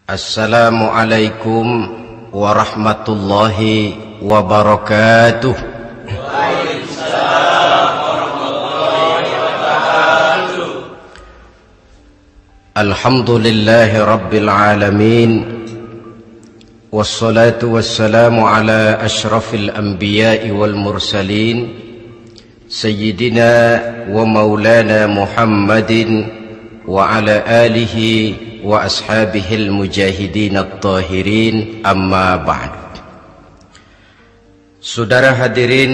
Assalamualaikum warahmatullahi wabarakatuh. Waalaikumsalam warahmatullahi wabarakatuh. Alhamdulillahi rabbil alamin. Wassalatu wassalamu ala ashrafil anbiya'i wal mursalin Sayyidina wa maulana Muhammadin wa ala alihi wa ashabihil mujahidin at-tahirin, amma ba'd. Saudara hadirin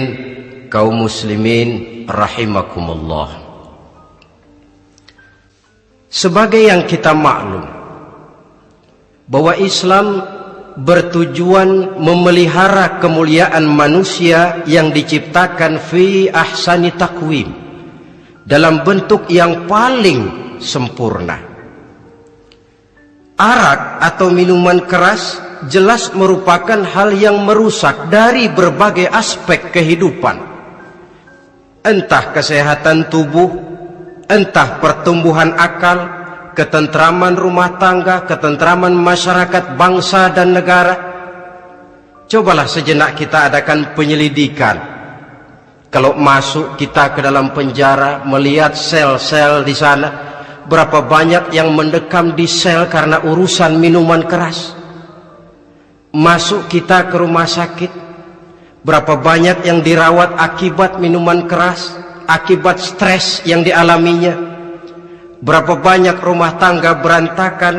kaum muslimin rahimakumullah. Sebagai yang kita maklum bahwa Islam bertujuan memelihara kemuliaan manusia yang diciptakan fi ahsani takwim, dalam bentuk yang paling sempurna. Arak atau minuman keras jelas merupakan hal yang merusak dari berbagai aspek kehidupan. Entah kesehatan tubuh, entah pertumbuhan akal, ketentraman rumah tangga, ketentraman masyarakat, bangsa dan negara. Cobalah sejenak kita adakan penyelidikan. Kalau masuk kita ke dalam penjara, melihat sel-sel di sana, berapa banyak yang mendekam di sel karena urusan minuman keras. Masuk kita ke rumah sakit, berapa banyak yang dirawat akibat minuman keras, akibat stres yang dialaminya. Berapa banyak rumah tangga berantakan,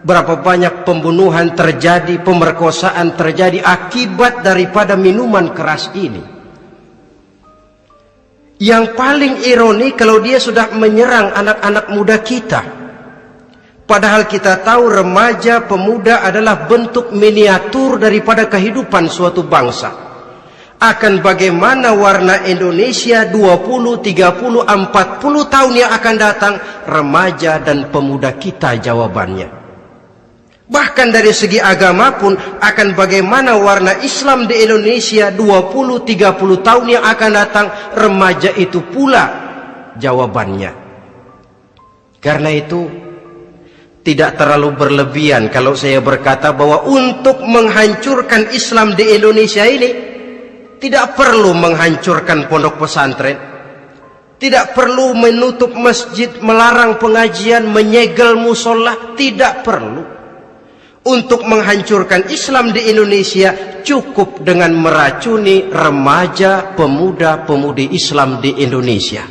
berapa banyak pembunuhan terjadi, pemerkosaan terjadi akibat daripada minuman keras ini. Yang paling ironi kalau dia sudah menyerang anak-anak muda kita. Padahal kita tahu remaja pemuda adalah bentuk miniatur daripada kehidupan suatu bangsa. Akan bagaimana warna Indonesia 20, 30, 40 tahun yang akan datang, remaja dan pemuda kita jawabannya. Bahkan dari segi agama pun, akan bagaimana warna Islam di Indonesia 20, 30 tahun yang akan datang, remaja itu pula jawabannya. Karena itu tidak terlalu berlebihan kalau saya berkata bahwa untuk menghancurkan Islam di Indonesia ini tidak perlu menghancurkan pondok pesantren, tidak perlu menutup masjid, melarang pengajian, menyegel musola, tidak perlu. Untuk menghancurkan Islam di Indonesia cukup dengan meracuni remaja, pemuda-pemudi Islam di Indonesia.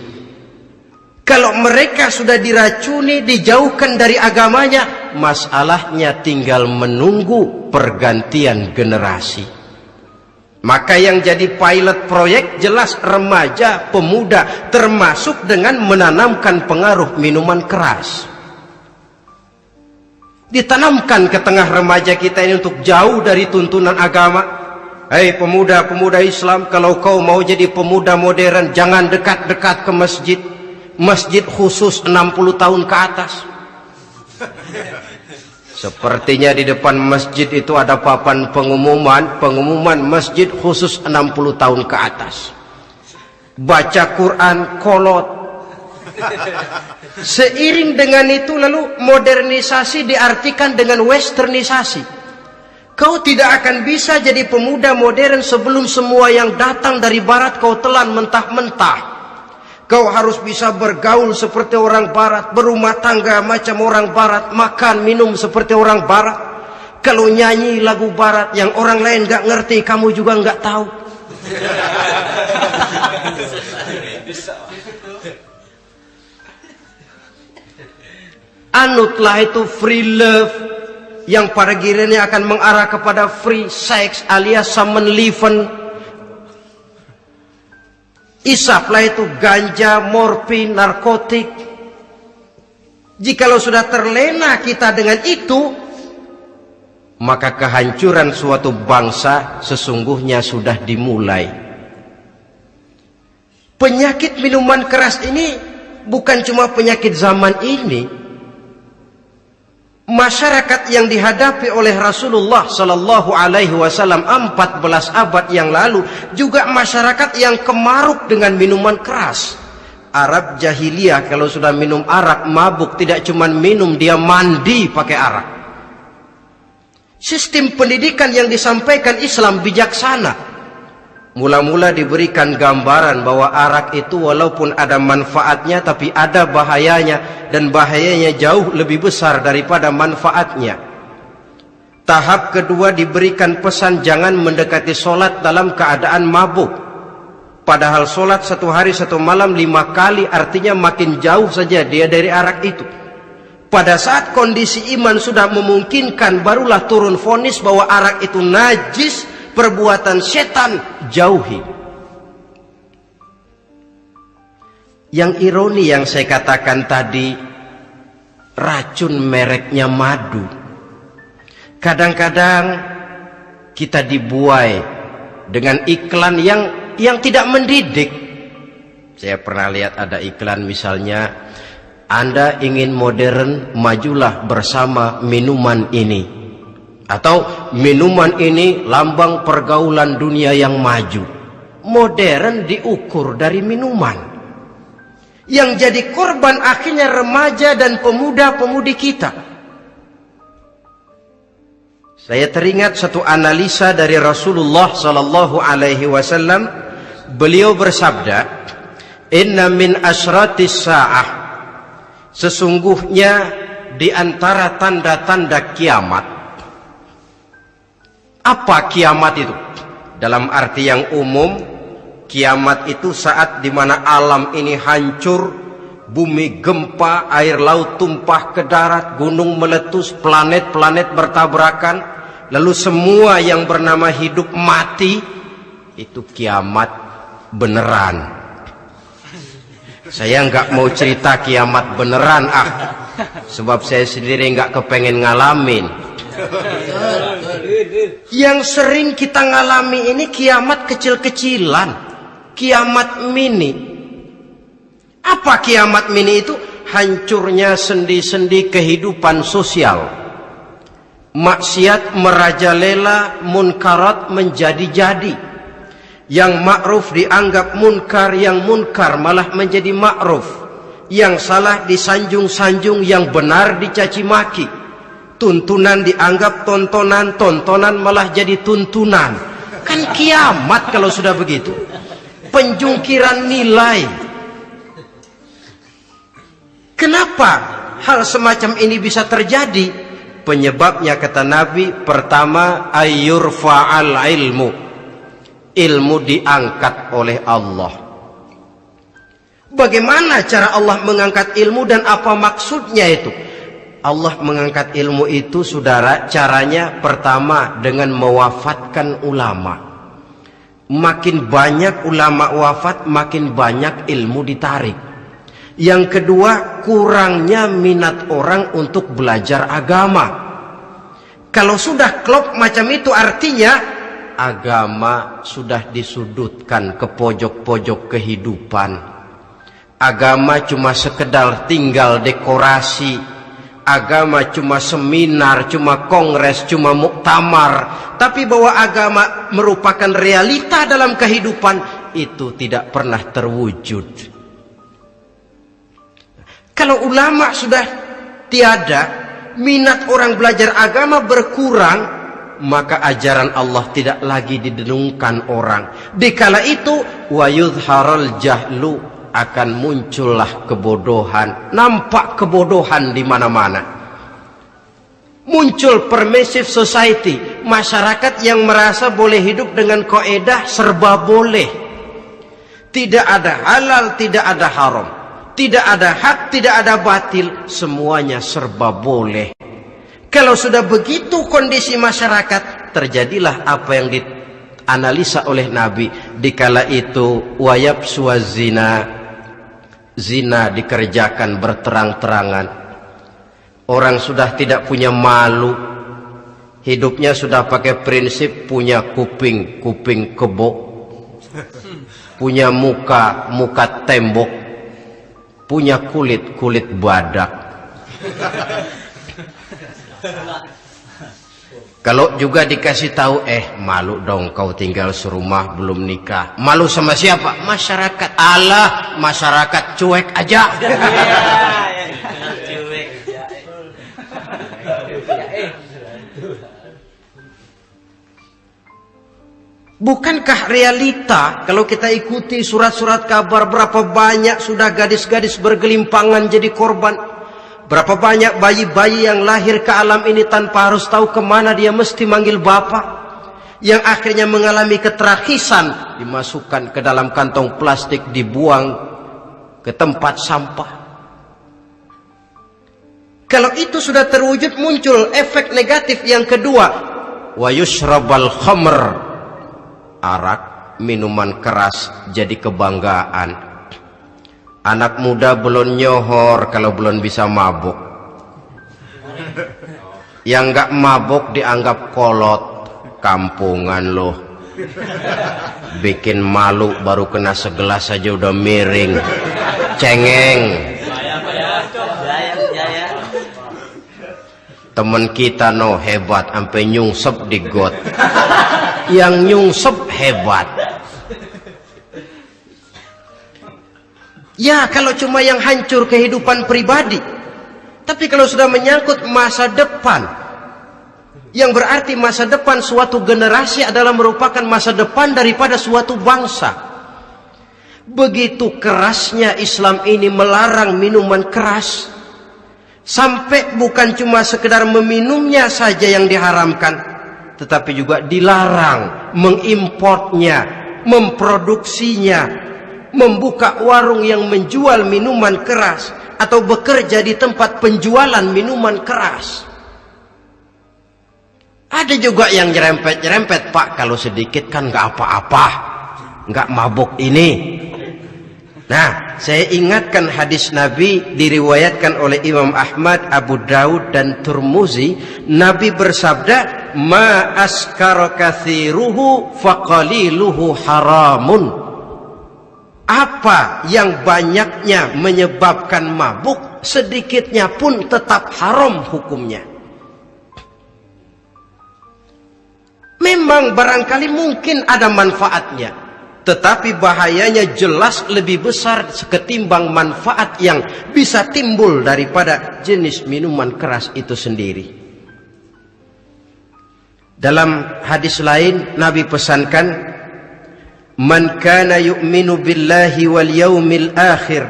Kalau mereka sudah diracuni, dijauhkan dari agamanya, masalahnya tinggal menunggu pergantian generasi. Maka yang jadi pilot proyek jelas remaja, pemuda, termasuk dengan menanamkan pengaruh minuman keras. Ditanamkan ke tengah remaja kita ini untuk jauh dari tuntunan agama. Hei pemuda-pemuda Islam, kalau kau mau jadi pemuda modern, jangan dekat-dekat ke masjid. Masjid khusus 60 tahun ke atas. Sepertinya di depan masjid itu ada papan pengumuman masjid khusus 60 tahun ke atas. Baca Quran kolot. Seiring dengan itu lalu modernisasi diartikan dengan westernisasi. Kau tidak akan bisa jadi pemuda modern sebelum semua yang datang dari barat kau telan mentah-mentah. Kau harus bisa bergaul seperti orang barat, berumah tangga macam orang barat, makan minum seperti orang barat. Kalau nyanyi lagu barat yang orang lain gak ngerti, kamu juga gak tahu. Anutlah itu free love yang pada gilirannya akan mengarah kepada free sex alias samenleven. Isaplah itu ganja, morfin, narkotik. Jikalau sudah terlena kita dengan itu, maka kehancuran suatu bangsa sesungguhnya sudah dimulai. Penyakit minuman keras ini bukan cuma penyakit zaman ini. Masyarakat yang dihadapi oleh Rasulullah Sallallahu Alaihi Wasallam 14 abad yang lalu juga masyarakat yang kemaruk dengan minuman keras. Arab jahiliyah kalau sudah minum arak mabuk, tidak cuma minum, dia mandi pakai arak. Sistem pendidikan yang disampaikan Islam bijaksana. Mula-mula diberikan gambaran bahwa arak itu walaupun ada manfaatnya tapi ada bahayanya, dan bahayanya jauh lebih besar daripada manfaatnya. Tahap kedua diberikan pesan jangan mendekati solat dalam keadaan mabuk. Padahal solat 1 hari 1 malam 5 kali artinya makin jauh saja dia dari arak itu. Pada saat kondisi iman sudah memungkinkan, barulah turun vonis bahwa arak itu najis, perbuatan setan, jauhi. Yang ironi yang saya katakan tadi, racun mereknya madu. Kadang-kadang kita dibuai dengan iklan yang tidak mendidik. Saya pernah lihat ada iklan misalnya, Anda ingin modern, majulah bersama minuman ini. Atau minuman ini lambang pergaulan dunia yang maju. Modern diukur dari minuman. Yang jadi korban akhirnya remaja dan pemuda-pemudi kita. Saya teringat satu analisa dari Rasulullah sallallahu alaihi wasallam. Beliau bersabda, "Inna min asyratis sa'ah." Sesungguhnya di antara tanda-tanda kiamat. Apa kiamat itu? Dalam arti yang umum, kiamat itu saat dimana alam ini hancur, bumi gempa, air laut tumpah ke darat, gunung meletus, planet-planet bertabrakan, lalu semua yang bernama hidup mati. Itu kiamat beneran. Saya nggak mau cerita kiamat beneran, sebab saya sendiri nggak kepengen ngalamin. Yang sering kita ngalami ini kiamat kecil-kecilan, kiamat mini. Apa kiamat mini itu? Hancurnya sendi-sendi kehidupan sosial. Maksiat merajalela, munkarat menjadi-jadi. Yang ma'ruf dianggap munkar, yang munkar malah menjadi ma'ruf. Yang salah disanjung-sanjung, yang benar dicaci maki. Tuntunan dianggap tontonan, tontonan malah jadi tuntunan. Kan kiamat kalau sudah begitu. Penjungkiran nilai. Kenapa hal semacam ini bisa terjadi? Penyebabnya kata Nabi, pertama ayyurfa'al ilmu. Ilmu diangkat oleh Allah. Bagaimana cara Allah mengangkat ilmu dan apa maksudnya itu? Allah mengangkat ilmu itu, saudara, caranya pertama dengan mewafatkan ulama. Makin banyak ulama wafat, makin banyak ilmu ditarik. Yang kedua, kurangnya minat orang untuk belajar agama. Kalau sudah klop macam itu, artinya agama sudah disudutkan ke pojok-pojok kehidupan. Agama cuma sekedar tinggal dekorasi. Agama cuma seminar, cuma kongres, cuma muktamar. Tapi bahwa agama merupakan realita dalam kehidupan, itu tidak pernah terwujud. Kalau ulama sudah tiada, minat orang belajar agama berkurang, maka ajaran Allah tidak lagi didenungkan orang. Dikala itu, wa yudharul jahlu, akan muncullah kebodohan. Nampak kebodohan di mana-mana. Muncul permissive society, masyarakat yang merasa boleh hidup dengan kaidah serba boleh. Tidak ada halal, tidak ada haram. Tidak ada hak, tidak ada batil, semuanya serba boleh. Kalau sudah begitu kondisi masyarakat, terjadilah apa yang dianalisa oleh Nabi. Dikala itu wayab suazina, zina dikerjakan berterang-terangan. Orang sudah tidak punya malu. Hidupnya sudah pakai prinsip punya kuping, kuping kebo. Punya muka, muka tembok. Punya kulit, kulit badak. Kalau juga dikasih tahu, malu dong kau tinggal serumah belum nikah. Malu sama siapa? Masyarakat. Allah, masyarakat cuek aja. Bukankah realita kalau kita ikuti surat-surat kabar, berapa banyak sudah gadis-gadis bergelimpangan jadi korban, berapa banyak bayi-bayi yang lahir ke alam ini tanpa harus tahu kemana dia mesti manggil bapak, yang akhirnya mengalami keterakisan, dimasukkan ke dalam kantong plastik, dibuang ke tempat sampah. Kalau itu sudah terwujud, muncul efek negatif yang kedua, wa yushrabal khamr, arak, minuman keras jadi kebanggaan. Anak muda belum nyohor kalau belum bisa mabuk. Yang nggak mabuk dianggap kolot, kampungan loh. Bikin malu baru kena segelas saja udah miring, cengeng. Temen kita no hebat sampai nyungsep di got. Yang nyungsep hebat. Ya kalau cuma yang hancur kehidupan pribadi. Tapi kalau sudah menyangkut masa depan, yang berarti masa depan suatu generasi adalah merupakan masa depan daripada suatu bangsa. Begitu kerasnya Islam ini melarang minuman keras, sampai bukan cuma sekedar meminumnya saja yang diharamkan, tetapi juga dilarang mengimportnya, memproduksinya, membuka warung yang menjual minuman keras, atau bekerja di tempat penjualan minuman keras. Ada juga yang nyerempet-nyerempet, Pak, kalau sedikit kan nggak apa-apa, nggak mabuk ini. Nah, saya ingatkan hadis Nabi diriwayatkan oleh Imam Ahmad, Abu Daud dan Turmuzi. Nabi bersabda, "Ma askara katsiruhu faqaliluhu haramun." Apa yang banyaknya menyebabkan mabuk, sedikitnya pun tetap haram hukumnya. Memang barangkali mungkin ada manfaatnya, tetapi bahayanya jelas lebih besar ketimbang manfaat yang bisa timbul daripada jenis minuman keras itu sendiri. Dalam hadis lain Nabi pesankan, "Man kana yu'minu billahi wal yawmil akhir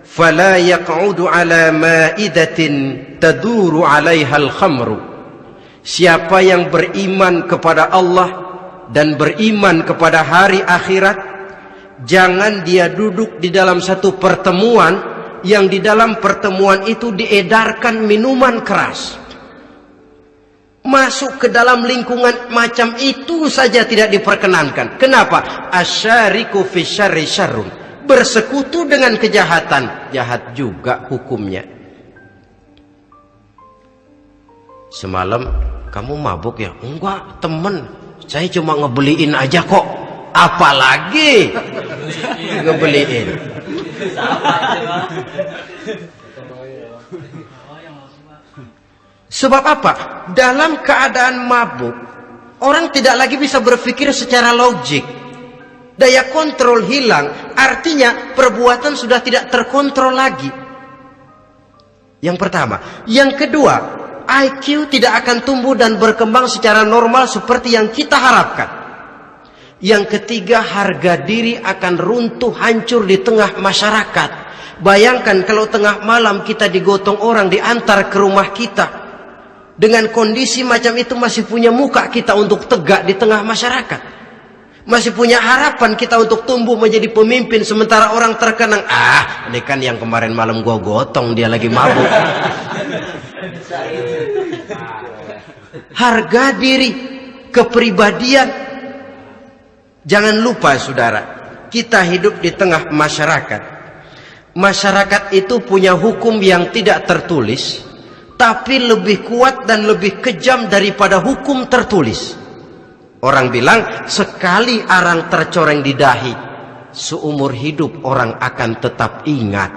fala yaq'udu ala ma'idatin taduru 'alaiha al-khamru." Siapa yang beriman kepada Allah dan beriman kepada hari akhirat, jangan dia duduk di dalam satu pertemuan yang di dalam pertemuan itu diedarkan minuman keras. Masuk ke dalam lingkungan macam itu saja tidak diperkenankan. Kenapa? Asyariku fi syarri syarrun. Bersekutu dengan kejahatan, jahat juga hukumnya. Semalam kamu mabuk ya? Enggak, temen. Saya cuma ngebeliin aja kok. Apalagi ngebeliin. Sebab apa? Dalam keadaan mabuk, orang tidak lagi bisa berpikir secara logik. Daya kontrol hilang, artinya perbuatan sudah tidak terkontrol lagi. Yang pertama. Yang kedua, IQ tidak akan tumbuh dan berkembang secara normal seperti yang kita harapkan. Yang ketiga, harga diri akan runtuh hancur di tengah masyarakat. Bayangkan kalau tengah malam kita digotong orang, diantar ke rumah kita. Dengan kondisi macam itu masih punya muka kita untuk tegak di tengah masyarakat. Masih punya harapan kita untuk tumbuh menjadi pemimpin, sementara orang terkenang, ini kan yang kemarin malam gua gotong, dia lagi mabuk. Harga diri, kepribadian. Jangan lupa saudara, kita hidup di tengah masyarakat. Masyarakat itu punya hukum yang tidak tertulis, tapi lebih kuat dan lebih kejam daripada hukum tertulis. Orang bilang, sekali arang tercoreng di dahi, seumur hidup orang akan tetap ingat.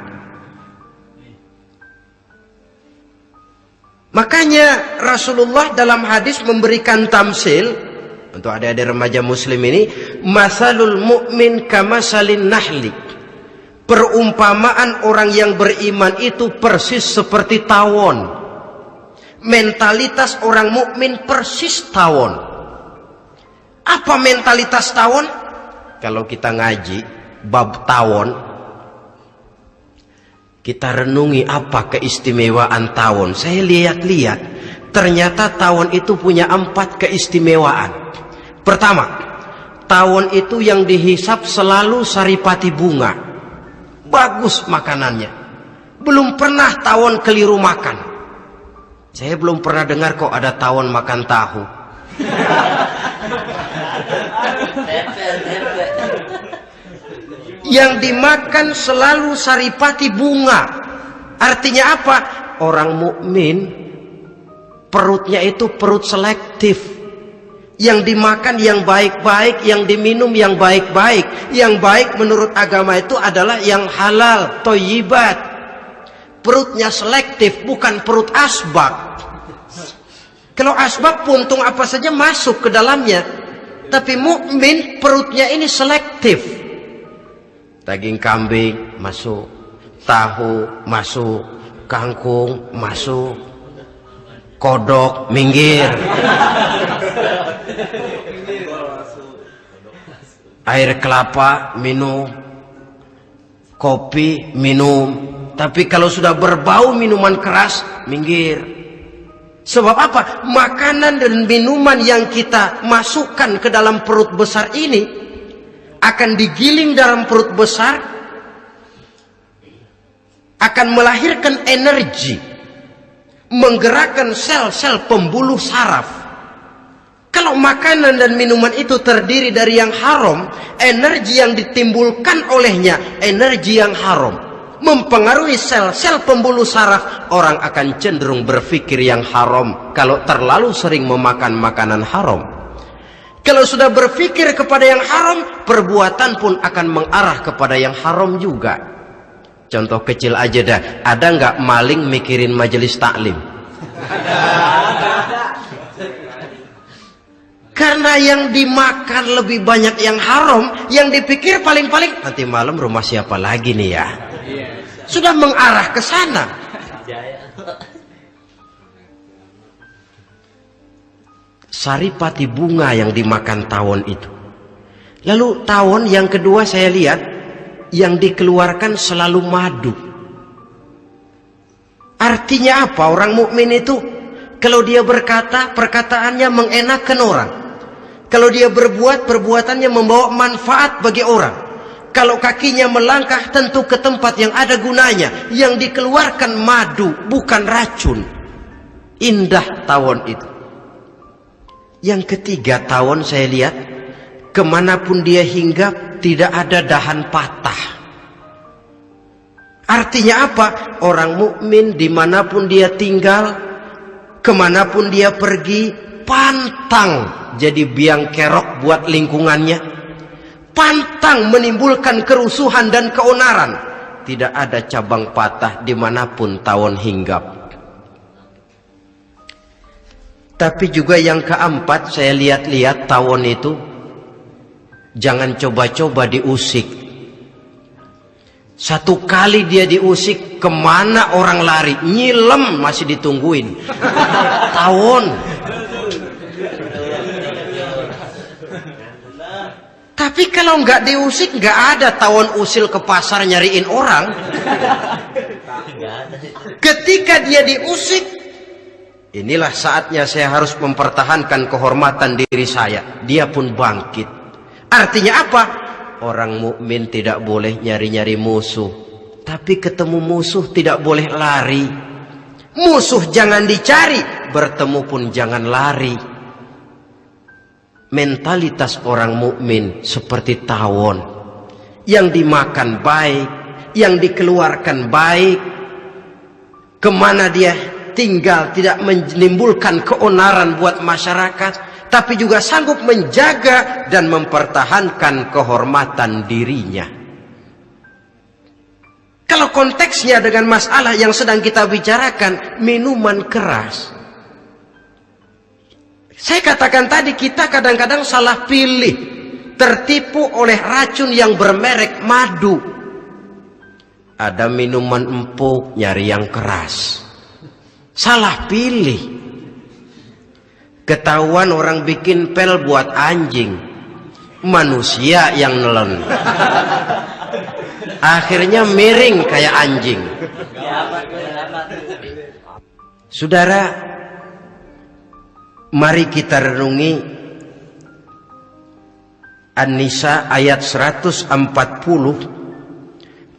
Makanya Rasulullah dalam hadis memberikan tamsil untuk adik-adik remaja muslim ini, masalul mu'min kamasalin nahli. Perumpamaan orang yang beriman itu persis seperti tawon. Mentalitas orang mukmin persis tawon. Apa mentalitas tawon? Kalau kita ngaji bab tawon, kita renungi apa keistimewaan tawon. Saya lihat-lihat, ternyata tawon itu punya 4 keistimewaan. Pertama, tawon itu yang dihisap selalu saripati bunga. Bagus makanannya. Belum pernah tawon keliru makan. Saya belum pernah dengar kok ada tawon makan tahu. Yang dimakan selalu saripati bunga. Artinya apa? Orang mukmin perutnya itu perut selektif. Yang dimakan yang baik-baik, yang diminum yang baik-baik. Yang baik menurut agama itu adalah yang halal, thayyibat. Perutnya selektif, bukan perut asbak. Kalau asbak puntung apa saja masuk ke dalamnya. Tapi mukmin perutnya ini selektif. Daging kambing masuk, tahu masuk, kangkung masuk, kodok minggir, air kelapa minum, kopi minum. Tapi kalau sudah berbau minuman keras, minggir. Sebab apa? Makanan dan minuman yang kita masukkan ke dalam perut besar ini akan digiling dalam perut besar, akan melahirkan energi, menggerakkan sel-sel pembuluh saraf. Kalau makanan dan minuman itu terdiri dari yang haram, energi yang ditimbulkan olehnya energi yang haram, mempengaruhi sel-sel pembuluh saraf. Orang akan cenderung berpikir yang haram kalau terlalu sering memakan makanan haram. Kalau sudah berpikir kepada yang haram, perbuatan pun akan mengarah kepada yang haram juga. Contoh kecil aja dah, ada nggak maling mikirin majelis taklim? Karena yang dimakan lebih banyak yang haram, yang dipikir paling-paling nanti malam rumah siapa lagi nih ya? Sudah mengarah ke sana. Saripati bunga yang dimakan tawon itu. Lalu tawon yang kedua saya lihat yang dikeluarkan selalu madu. Artinya apa? Orang mukmin itu kalau dia berkata, perkataannya mengenakan orang. Kalau dia berbuat, perbuatannya membawa manfaat bagi orang. Kalau kakinya melangkah tentu ke tempat yang ada gunanya. Yang dikeluarkan madu, bukan racun. Indah tawon itu. Yang ketiga, tawon saya lihat kemanapun dia hinggap tidak ada dahan patah. Artinya apa? Orang mukmin dimanapun dia tinggal, kemanapun dia pergi, pantang jadi biang kerok buat lingkungannya, pantang menimbulkan kerusuhan dan keonaran. Tidak ada cabang patah dimanapun tawon hinggap. Tapi juga yang keempat, saya lihat-lihat tawon itu jangan coba-coba diusik. Satu kali dia diusik, kemana orang lari? Nyilem masih ditungguin. Tawon. Tapi kalau nggak diusik, nggak ada tawon usil ke pasar nyariin orang. Ketika dia diusik, inilah saatnya saya harus mempertahankan kehormatan diri saya. Dia pun bangkit. Artinya apa? Orang mukmin tidak boleh nyari-nyari musuh. Tapi ketemu musuh tidak boleh lari. Musuh jangan dicari, bertemu pun jangan lari. Mentalitas orang mukmin seperti tawon. Yang dimakan baik, yang dikeluarkan baik. Kemana dia tinggal tidak menimbulkan keonaran buat masyarakat, tapi juga sanggup menjaga dan mempertahankan kehormatan dirinya. Kalau konteksnya dengan masalah yang sedang kita bicarakan, minuman keras, saya katakan tadi kita kadang-kadang salah pilih, tertipu oleh racun yang bermerek madu. Ada minuman empuk nyari yang keras, salah pilih. Ketahuan orang bikin pel buat anjing, manusia yang nelen. Akhirnya miring kayak anjing. Saudara, mari kita renungi An-Nisa ayat 140.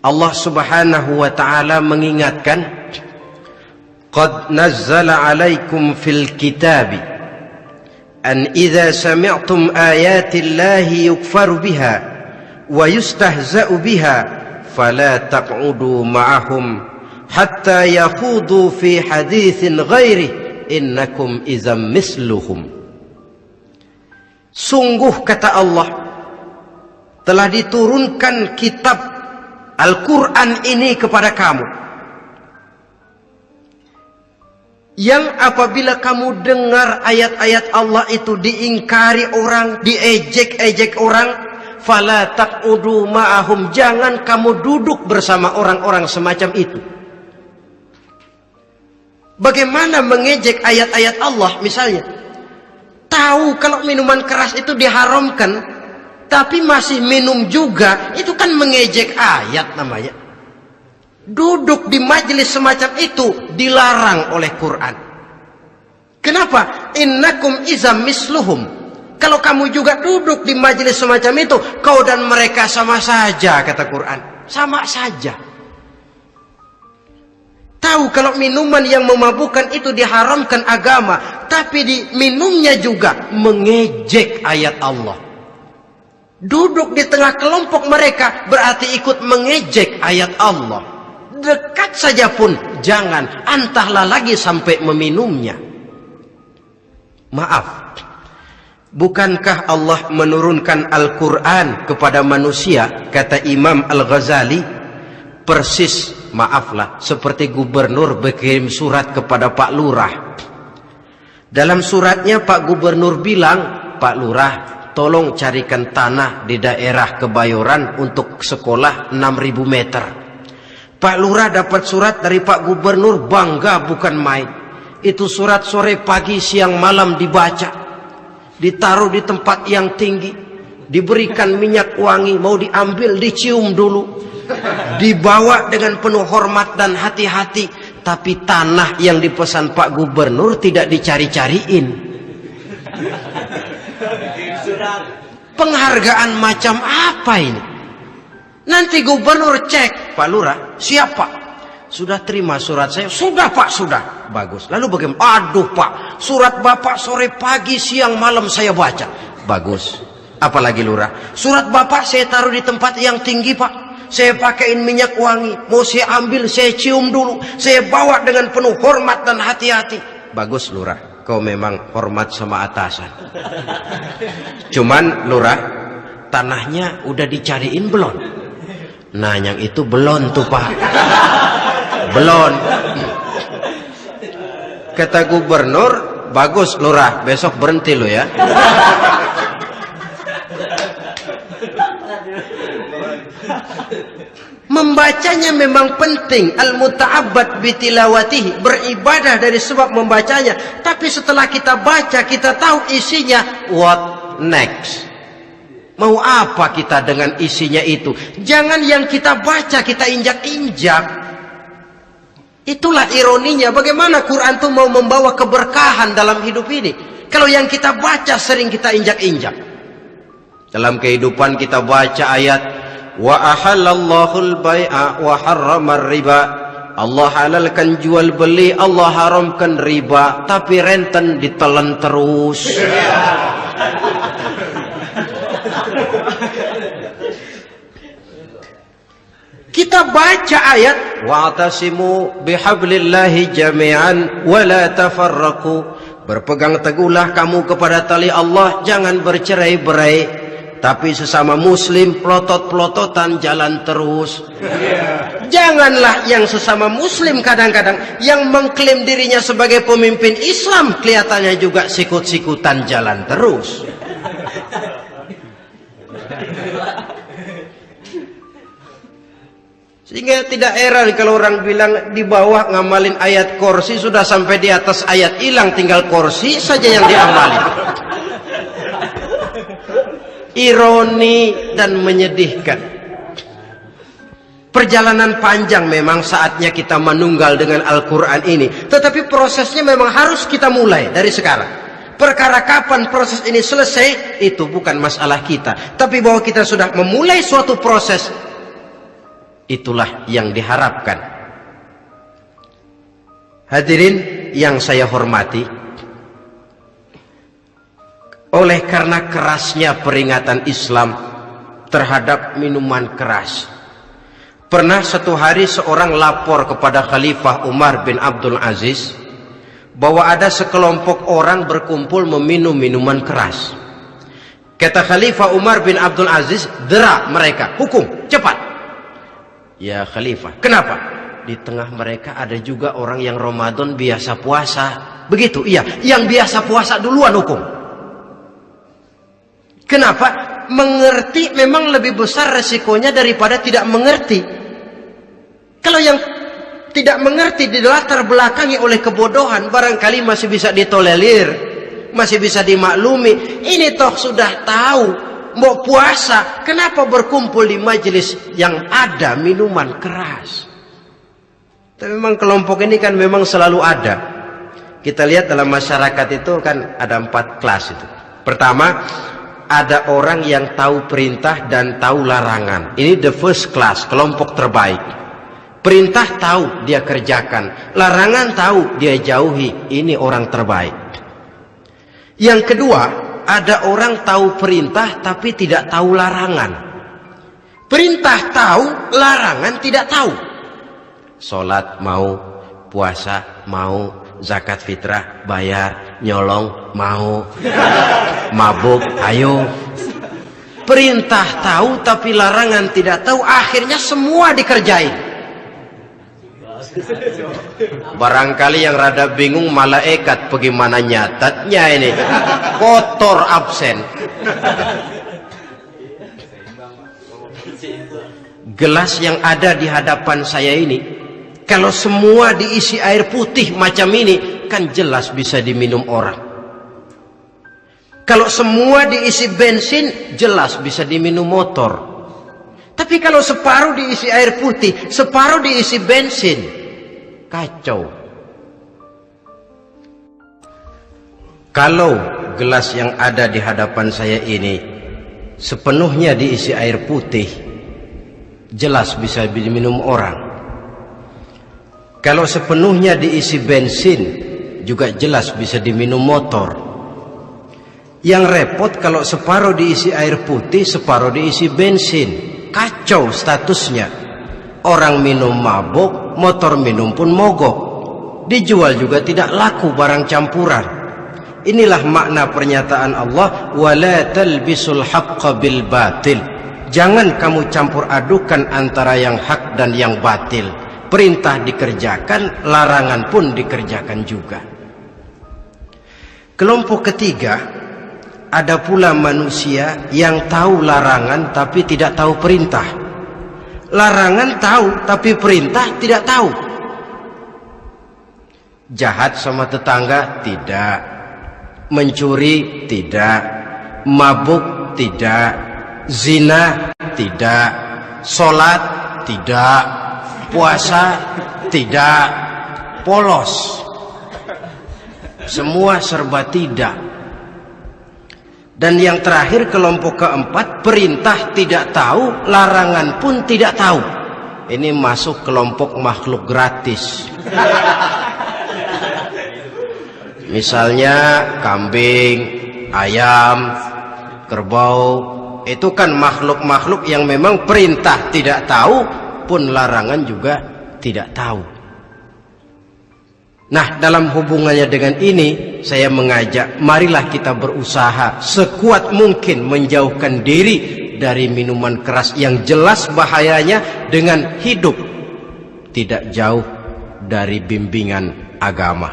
Allah Subhanahu wa ta'ala mengingatkan, qad nazzala 'alaikum fil kitabi an idza sami'tum ayati llahi yukfaru biha wa yustahza'u biha fala taq'udu ma'ahum hatta yakhudu fi haditsin ghairi innakum idzam misluhum. Sungguh kata Allah, telah diturunkan kitab Al-Quran ini kepada kamu, yang apabila kamu dengar ayat-ayat Allah itu diingkari orang, diejek-ejek orang, fala taq'udu ma'ahum, jangan kamu duduk bersama orang-orang semacam itu. Bagaimana mengejek ayat-ayat Allah? Misalnya, tahu kalau minuman keras itu diharamkan, tapi masih minum juga, itu kan mengejek ayat namanya. Duduk di majelis semacam itu dilarang oleh Quran. Kenapa? Innakum izam misluhum. Kalau kamu juga duduk di majelis semacam itu, kau dan mereka sama saja, kata Quran. Sama saja. Tahu kalau minuman yang memabukkan itu diharamkan agama, tapi diminumnya juga mengejek ayat Allah. Duduk di tengah kelompok mereka berarti ikut mengejek ayat Allah. Dekat saja pun jangan, entahlah lagi sampai meminumnya. Maaf, bukankah Allah menurunkan Al-Quran kepada manusia, kata Imam Al-Ghazali, persis, maaflah, seperti gubernur berkirim surat kepada Pak Lurah. Dalam suratnya Pak Gubernur bilang, Pak Lurah, tolong carikan tanah di daerah Kebayoran untuk sekolah 6.000 meter. Pak Lurah dapat surat dari Pak Gubernur, bangga bukan main. Itu surat sore, pagi, siang, malam dibaca. Ditaruh di tempat yang tinggi. Diberikan minyak wangi, mau diambil dicium dulu. Dibawa dengan penuh hormat dan hati-hati. Tapi tanah yang dipesan Pak Gubernur tidak dicari-cariin. Penghargaan macam apa ini? Nanti gubernur cek, Pak Lurah, siapa? Sudah terima surat saya? Sudah Pak, sudah. Bagus. Lalu bagaimana? Aduh Pak, surat Bapak sore, pagi, siang, malam saya baca. Bagus. Apalagi Lurah? Surat Bapak saya taruh di tempat yang tinggi Pak. Saya pakaiin minyak wangi. Mau saya ambil, saya cium dulu. Saya bawa dengan penuh hormat dan hati-hati. Bagus Lurah, kau memang hormat sama atasan. Cuman Lurah, tanahnya udah dicariin belum? Nah yang itu belum tuh Pak. Belum. Kata gubernur, bagus Lurah, besok berhenti lo ya. Membacanya memang penting, al-muta'abbad bitilawatihi, beribadah dari sebab membacanya. Tapi setelah kita baca, kita tahu isinya, what next? Mau apa kita dengan isinya itu? Jangan yang kita baca kita injak-injak. Itulah ironinya, bagaimana Quran itu mau membawa keberkahan dalam hidup ini. Kalau yang kita baca sering kita injak-injak. Dalam kehidupan kita baca ayat, wa ahallallahu al-bai'a wa harramar riba. Allah halalkan jual beli, Allah haramkan riba, tapi renten ditelan terus. Kita baca ayat, wa'tasimu bihablillahi jami'an wa la tafarraqu. Berpegang teguhlah kamu kepada tali Allah, jangan bercerai-berai. Tapi sesama muslim pelotot-pelototan jalan terus. Janganlah yang sesama muslim kadang-kadang yang mengklaim dirinya sebagai pemimpin Islam kelihatannya juga sikut-sikutan jalan terus. Sehingga tidak heran kalau orang bilang di bawah ngamalin ayat kursi sudah sampai di atas ayat hilang, tinggal kursi saja yang diamalin. Ironi dan menyedihkan. Perjalanan panjang memang saatnya kita menunggal dengan Al-Quran ini. Tetapi prosesnya memang harus kita mulai dari sekarang. Perkara kapan proses ini selesai, itu bukan masalah kita. Tapi bahwa kita sudah memulai suatu proses, itulah yang diharapkan. Hadirin yang saya hormati, oleh karena kerasnya peringatan Islam terhadap minuman keras, pernah satu hari seorang lapor kepada Khalifah Umar bin Abdul Aziz bahwa ada sekelompok orang berkumpul meminum minuman keras. Kata Khalifah Umar bin Abdul Aziz, dera mereka, hukum, cepat. Ya Khalifah, kenapa? Di tengah mereka ada juga orang yang Ramadan biasa puasa. Begitu, iya, yang biasa puasa duluan hukum. Kenapa? Mengerti memang lebih besar resikonya daripada tidak mengerti. Kalau yang tidak mengerti dilatar belakangi oleh kebodohan, barangkali masih bisa ditolerir, masih bisa dimaklumi. Ini toh sudah tahu mau puasa, kenapa berkumpul di majelis yang ada minuman keras? Tapi memang kelompok ini kan memang selalu ada. Kita lihat dalam masyarakat itu kan ada 4 kelas itu. Pertama, ada orang yang tahu perintah dan tahu larangan. Ini the first class, kelompok terbaik. Perintah tahu dia kerjakan, larangan tahu dia jauhi. Ini orang terbaik. Yang kedua, ada orang tahu perintah tapi tidak tahu larangan. Perintah tahu, larangan tidak tahu. Sholat mau, puasa mau, zakat fitrah bayar, nyolong mau, mabuk ayo. Perintah tahu tapi larangan tidak tahu, akhirnya semua dikerjain. Barangkali yang rada bingung malaikat bagaimana nyatatnya ini, kotor absen. Gelas yang ada di hadapan saya ini, kalau semua diisi air putih macam ini, kan jelas bisa diminum orang. Kalau semua diisi bensin, jelas bisa diminum motor. Tapi kalau separuh diisi air putih, separuh diisi bensin, kacau. Kalau gelas yang ada di hadapan saya ini sepenuhnya diisi air putih, jelas bisa diminum orang. Kalau sepenuhnya diisi bensin, juga jelas bisa diminum motor. Yang repot kalau separuh diisi air putih, separuh diisi bensin. Kacau statusnya. Orang minum mabuk, motor minum pun mogok. Dijual juga tidak laku barang campuran. Inilah makna pernyataan Allah, wala talbisul haqqa bil batil. Jangan kamu campur adukan antara yang hak dan yang batil. Perintah dikerjakan, larangan pun dikerjakan juga. Kelompok ketiga, ada pula manusia yang tahu larangan tapi tidak tahu perintah. Larangan tahu tapi perintah tidak tahu. Jahat sama tetangga tidak, mencuri tidak, mabuk tidak, zina tidak, sholat tidak, puasa tidak, polos. Semua serba tidak. Dan yang terakhir, kelompok keempat, perintah tidak tahu, larangan pun tidak tahu. Ini masuk kelompok makhluk gratis. Misalnya kambing, ayam, kerbau, itu kan makhluk-makhluk yang memang perintah tidak tahu, pun larangan juga tidak tahu. Nah, dalam hubungannya dengan ini, saya mengajak, marilah kita berusaha sekuat mungkin menjauhkan diri dari minuman keras yang jelas bahayanya dengan hidup tidak jauh dari bimbingan agama.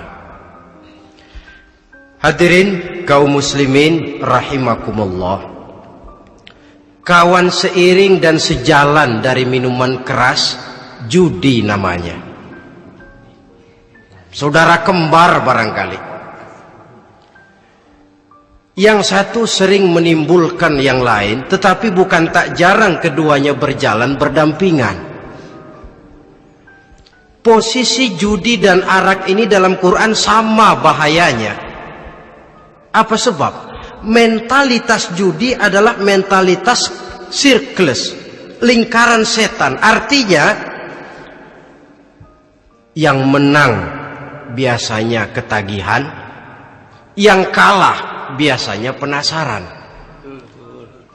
Hadirin kaum muslimin rahimakumullah. Kawan seiring dan sejalan dari minuman keras judi namanya. Saudara kembar barangkali. Yang satu sering menimbulkan yang lain, tetapi bukan tak jarang keduanya berjalan berdampingan. Posisi judi dan arak ini dalam Quran sama bahayanya. Apa sebab? Mentalitas judi adalah mentalitas sirkeless, lingkaran setan. Artinya yang menang biasanya ketagihan, yang kalah biasanya penasaran.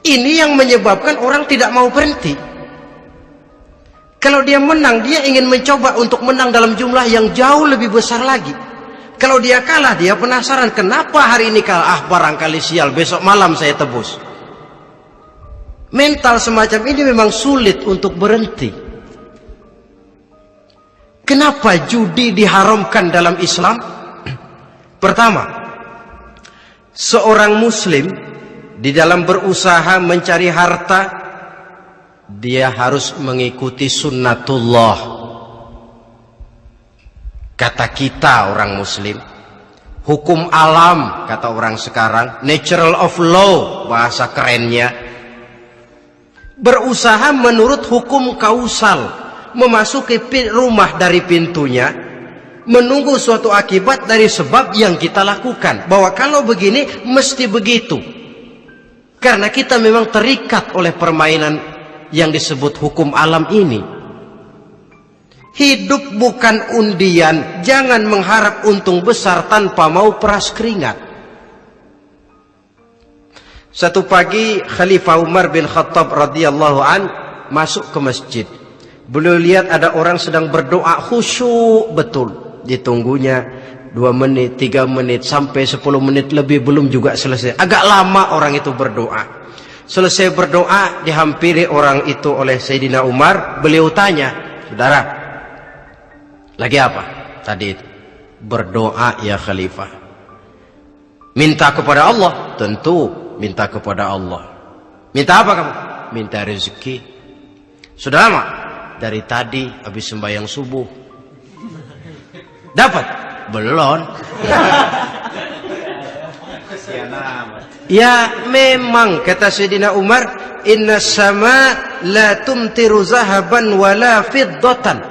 Ini yang menyebabkan orang tidak mau berhenti. Kalau dia menang, dia ingin mencoba untuk menang dalam jumlah yang jauh lebih besar lagi. Kalau dia kalah, dia penasaran, kenapa hari ini kalah? Barangkali sial, besok malam saya tebus. Mental semacam ini memang sulit untuk berhenti. Kenapa judi diharamkan dalam Islam? Pertama, seorang muslim di dalam berusaha mencari harta, dia harus mengikuti sunnatullah. Kata kita orang muslim, hukum alam kata orang sekarang, natural of law bahasa kerennya. Berusaha menurut hukum kausal, memasuki rumah dari pintunya, menunggu suatu akibat dari sebab yang kita lakukan. Bahwa kalau begini mesti begitu. Karena kita memang terikat oleh permainan yang disebut hukum alam ini. Hidup bukan undian, jangan mengharap untung besar tanpa mau peras keringat. Satu pagi Khalifah Umar bin Khattab radhiyallahu an masuk ke masjid. Beliau lihat ada orang sedang berdoa khusyuk betul. Ditunggunya 2 menit, 3 menit, sampai 10 menit lebih belum juga selesai. Agak lama orang itu berdoa. Selesai berdoa, dihampiri orang itu oleh Sayyidina Umar. Beliau tanya, saudara, lagi apa? Tadi itu berdoa ya Khalifah. Minta kepada Allah? Tentu minta kepada Allah. Minta apa kamu? Minta rezeki. Sudah lama? Dari tadi habis sembahyang subuh. Dapat? Belum. Ya memang kata Sayyidina Umar, inna sama la tumtiru zahaban wala fiddatan.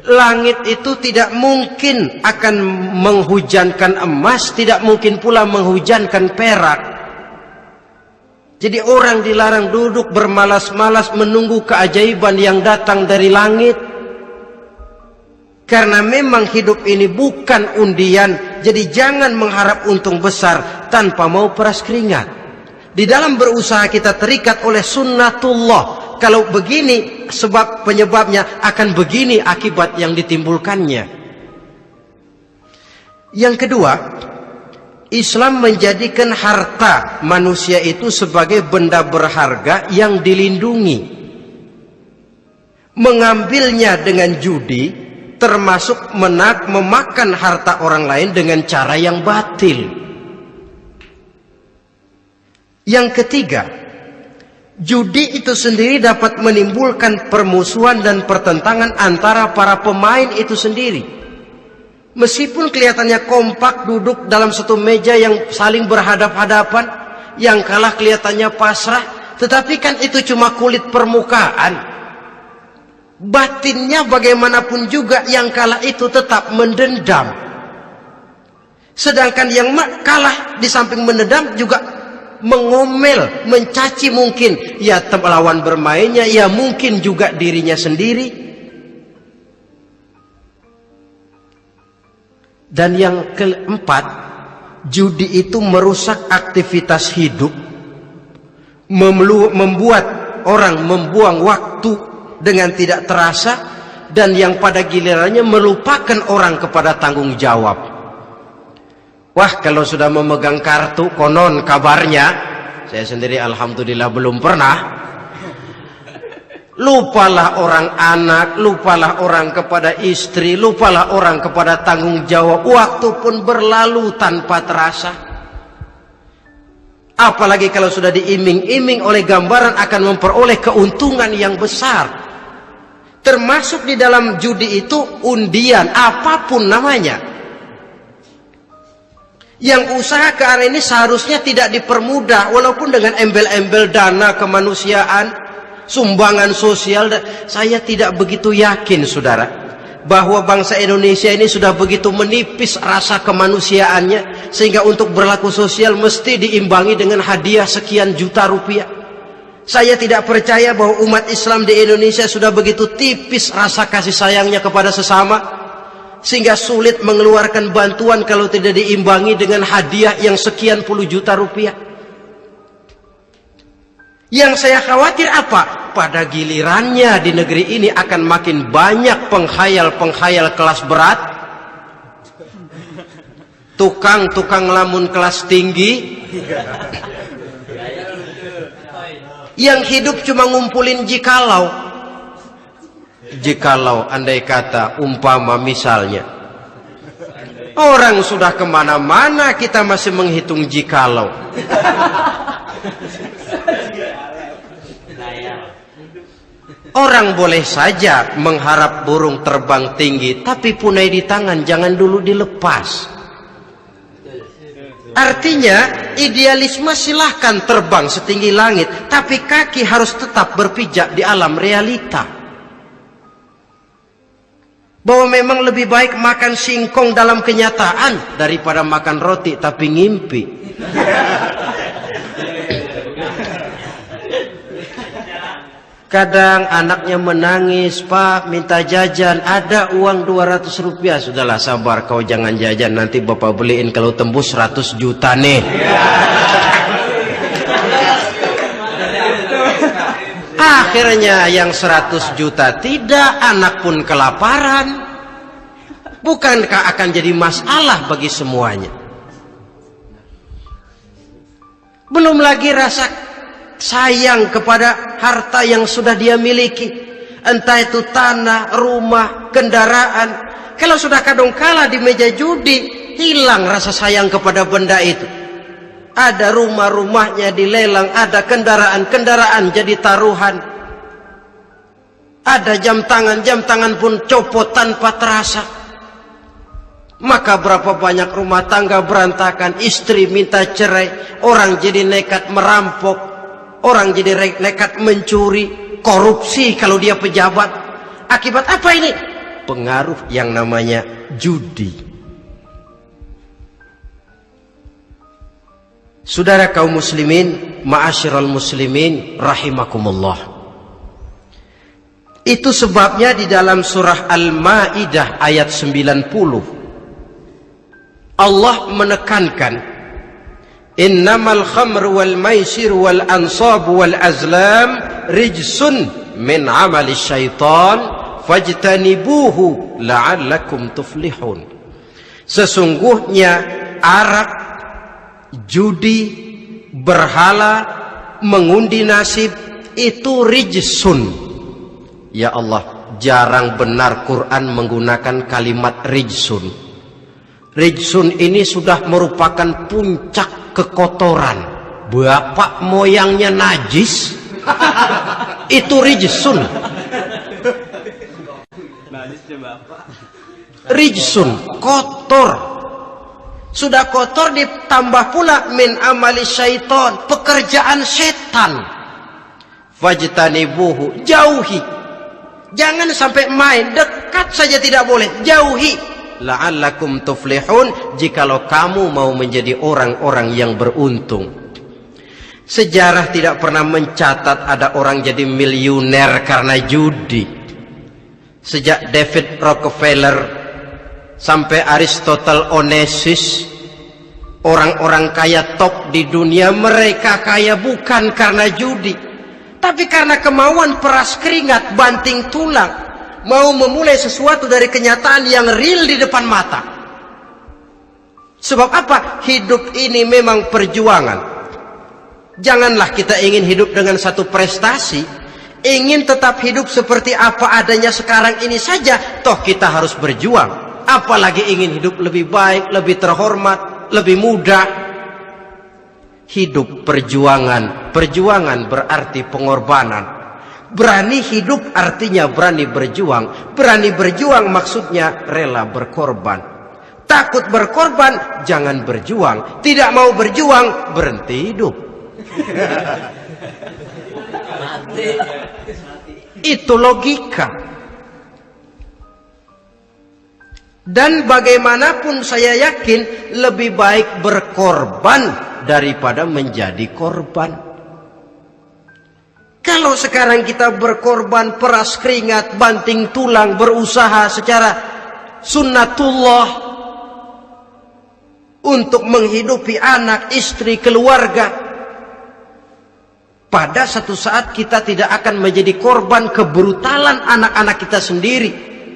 Langit itu tidak mungkin akan menghujankan emas, tidak mungkin pula menghujankan perak. Jadi orang dilarang duduk bermalas-malas menunggu keajaiban yang datang dari langit. Karena memang hidup ini bukan undian, jadi jangan mengharap untung besar tanpa mau peras keringat. Di dalam berusaha kita terikat oleh sunnatullah. Kalau begini sebab penyebabnya, akan begini akibat yang ditimbulkannya. Yang kedua, Islam menjadikan harta manusia itu sebagai benda berharga yang dilindungi. Mengambilnya dengan judi termasuk memakan harta orang lain dengan cara yang batil. Yang ketiga, judi itu sendiri dapat menimbulkan permusuhan dan pertentangan antara para pemain itu sendiri. Meskipun kelihatannya kompak duduk dalam satu meja yang saling berhadap-hadapan, yang kalah kelihatannya pasrah, tetapi kan itu cuma kulit permukaan. Batinnya bagaimanapun juga yang kalah itu tetap mendendam. Sedangkan yang kalah di samping mendendam juga mengomel, mencaci mungkin ya lawan bermainnya, ya mungkin juga dirinya sendiri. Dan yang keempat, judi itu merusak aktivitas hidup, membuat orang membuang waktu dengan tidak terasa, dan yang pada gilirannya melupakan orang kepada tanggung jawab. Wah, kalau sudah memegang kartu, konon kabarnya, saya sendiri alhamdulillah belum pernah, lupalah orang anak, lupalah orang kepada istri, lupalah orang kepada tanggung jawab. Waktu pun berlalu tanpa terasa. Apalagi kalau sudah diiming-iming oleh gambaran akan memperoleh keuntungan yang besar. Termasuk di dalam judi itu undian, apapun namanya. Yang usaha ke arah ini seharusnya tidak dipermudah, walaupun dengan embel-embel dana kemanusiaan, sumbangan sosial. Saya tidak begitu yakin, saudara, bahwa bangsa Indonesia ini sudah begitu menipis rasa kemanusiaannya sehingga untuk berlaku sosial mesti diimbangi dengan hadiah sekian juta rupiah. Saya tidak percaya bahwa umat Islam di Indonesia sudah begitu tipis rasa kasih sayangnya kepada sesama sehingga sulit mengeluarkan bantuan kalau tidak diimbangi dengan hadiah yang sekian puluh juta rupiah. Yang saya khawatir apa? Pada gilirannya di negeri ini akan makin banyak penghayal-penghayal kelas berat, tukang-tukang lamun kelas tinggi, yang hidup cuma ngumpulin jikalau. Jikalau, andai kata, umpama misalnya orang sudah kemana-mana kita masih menghitung jikalau. Orang boleh saja mengharap burung terbang tinggi, tapi punai di tangan jangan dulu dilepas. Artinya idealisme silahkan terbang setinggi langit, tapi kaki harus tetap berpijak di alam realita. Bahwa memang lebih baik makan singkong dalam kenyataan daripada makan roti tapi ngimpi. Kadang anaknya menangis, Pak minta jajan, ada uang 200 rupiah. Sudahlah sabar, kau jangan jajan, nanti bapak beliin kalau tembus 100 juta nih. Akhirnya yang 100 juta tidak, anak pun kelaparan. Bukankah akan jadi masalah bagi semuanya? Belum lagi rasa sayang kepada harta yang sudah dia miliki, entah itu tanah, rumah, kendaraan. Kalau sudah kadangkala di meja judi, hilang rasa sayang kepada benda itu. Ada rumah-rumahnya dilelang, ada kendaraan-kendaraan jadi taruhan, ada jam tangan pun copot tanpa terasa. Maka berapa banyak rumah tangga berantakan, istri minta cerai, orang jadi nekat merampok, orang jadi nekat mencuri, korupsi kalau dia pejabat. Akibat apa ini? Pengaruh yang namanya judi. Saudara kaum muslimin, ma'asyiral muslimin rahimakumullah. Itu sebabnya di dalam surah Al-Maidah ayat 90 Allah menekankan, innamal khamru wal maisir wal ansab wal azlam rijsun min amali syaitan fajtanibuhu la'allakum tuflihun. Sesungguhnya arak, judi, berhala, mengundi nasib itu rijsun. Ya Allah, jarang benar Quran menggunakan kalimat rijsun. Rijsun ini sudah merupakan puncak kekotoran. Bapak moyangnya najis, itu rijsun. Rijsun, kotor. Sudah kotor ditambah pula min amali syaitan, pekerjaan setan. Fajtanibuhu, jauhi. Jangan sampai main, dekat saja tidak boleh, jauhi. La'allakum tuflihun, jikalau kamu mau menjadi orang-orang yang beruntung. Sejarah tidak pernah mencatat ada orang jadi miliuner karena judi. Sejak David Rockefeller sampai Aristotle Onassis, orang-orang kaya top di dunia, mereka kaya bukan karena judi, tapi karena kemauan peras keringat, banting tulang, mau memulai sesuatu dari kenyataan yang real di depan mata. Sebab apa? Hidup ini memang perjuangan. Janganlah kita ingin hidup dengan satu prestasi, ingin tetap hidup seperti apa adanya sekarang ini saja, toh kita harus berjuang. Apalagi ingin hidup lebih baik, lebih terhormat, lebih mudah. Hidup perjuangan. Perjuangan berarti pengorbanan. Berani hidup artinya berani berjuang. Berani berjuang maksudnya rela berkorban. Takut berkorban, jangan berjuang. Tidak mau berjuang, berhenti hidup. Itu logika. Dan bagaimanapun saya yakin lebih baik berkorban daripada menjadi korban. Kalau sekarang kita berkorban, peras keringat, banting tulang, berusaha secara sunnatullah untuk menghidupi anak, istri, keluarga, pada satu saat kita tidak akan menjadi korban kebrutalan anak-anak kita sendiri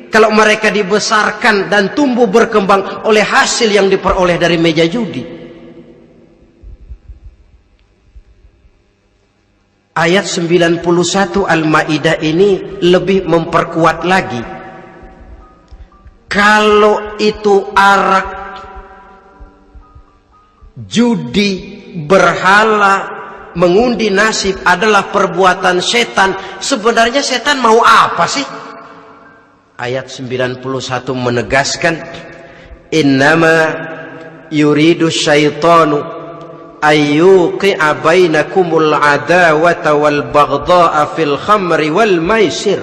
kalau mereka dibesarkan dan tumbuh berkembang oleh hasil yang diperoleh dari meja judi. Ayat 91 Al-Maidah ini lebih memperkuat lagi. Kalau itu arak, judi, berhala, mengundi nasib adalah perbuatan setan, sebenarnya setan mau apa sih? Ayat 91 menegaskan, innama yuridu syaitanu ayyuqi'a bainakumul adawata wal baghdha'a fil khamri wal maisir.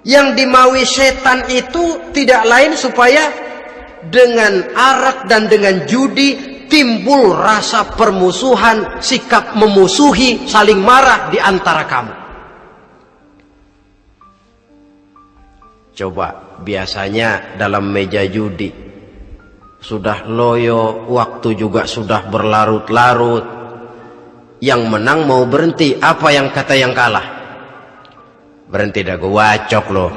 Yang dimaui setan itu tidak lain supaya dengan arak dan dengan judi timbul rasa permusuhan, sikap memusuhi, saling marah di antara kamu. Coba, biasanya dalam meja judi sudah loyo, waktu juga sudah berlarut-larut. Yang menang mau berhenti, apa yang kata yang kalah? Berhenti dah, gue wacok loh.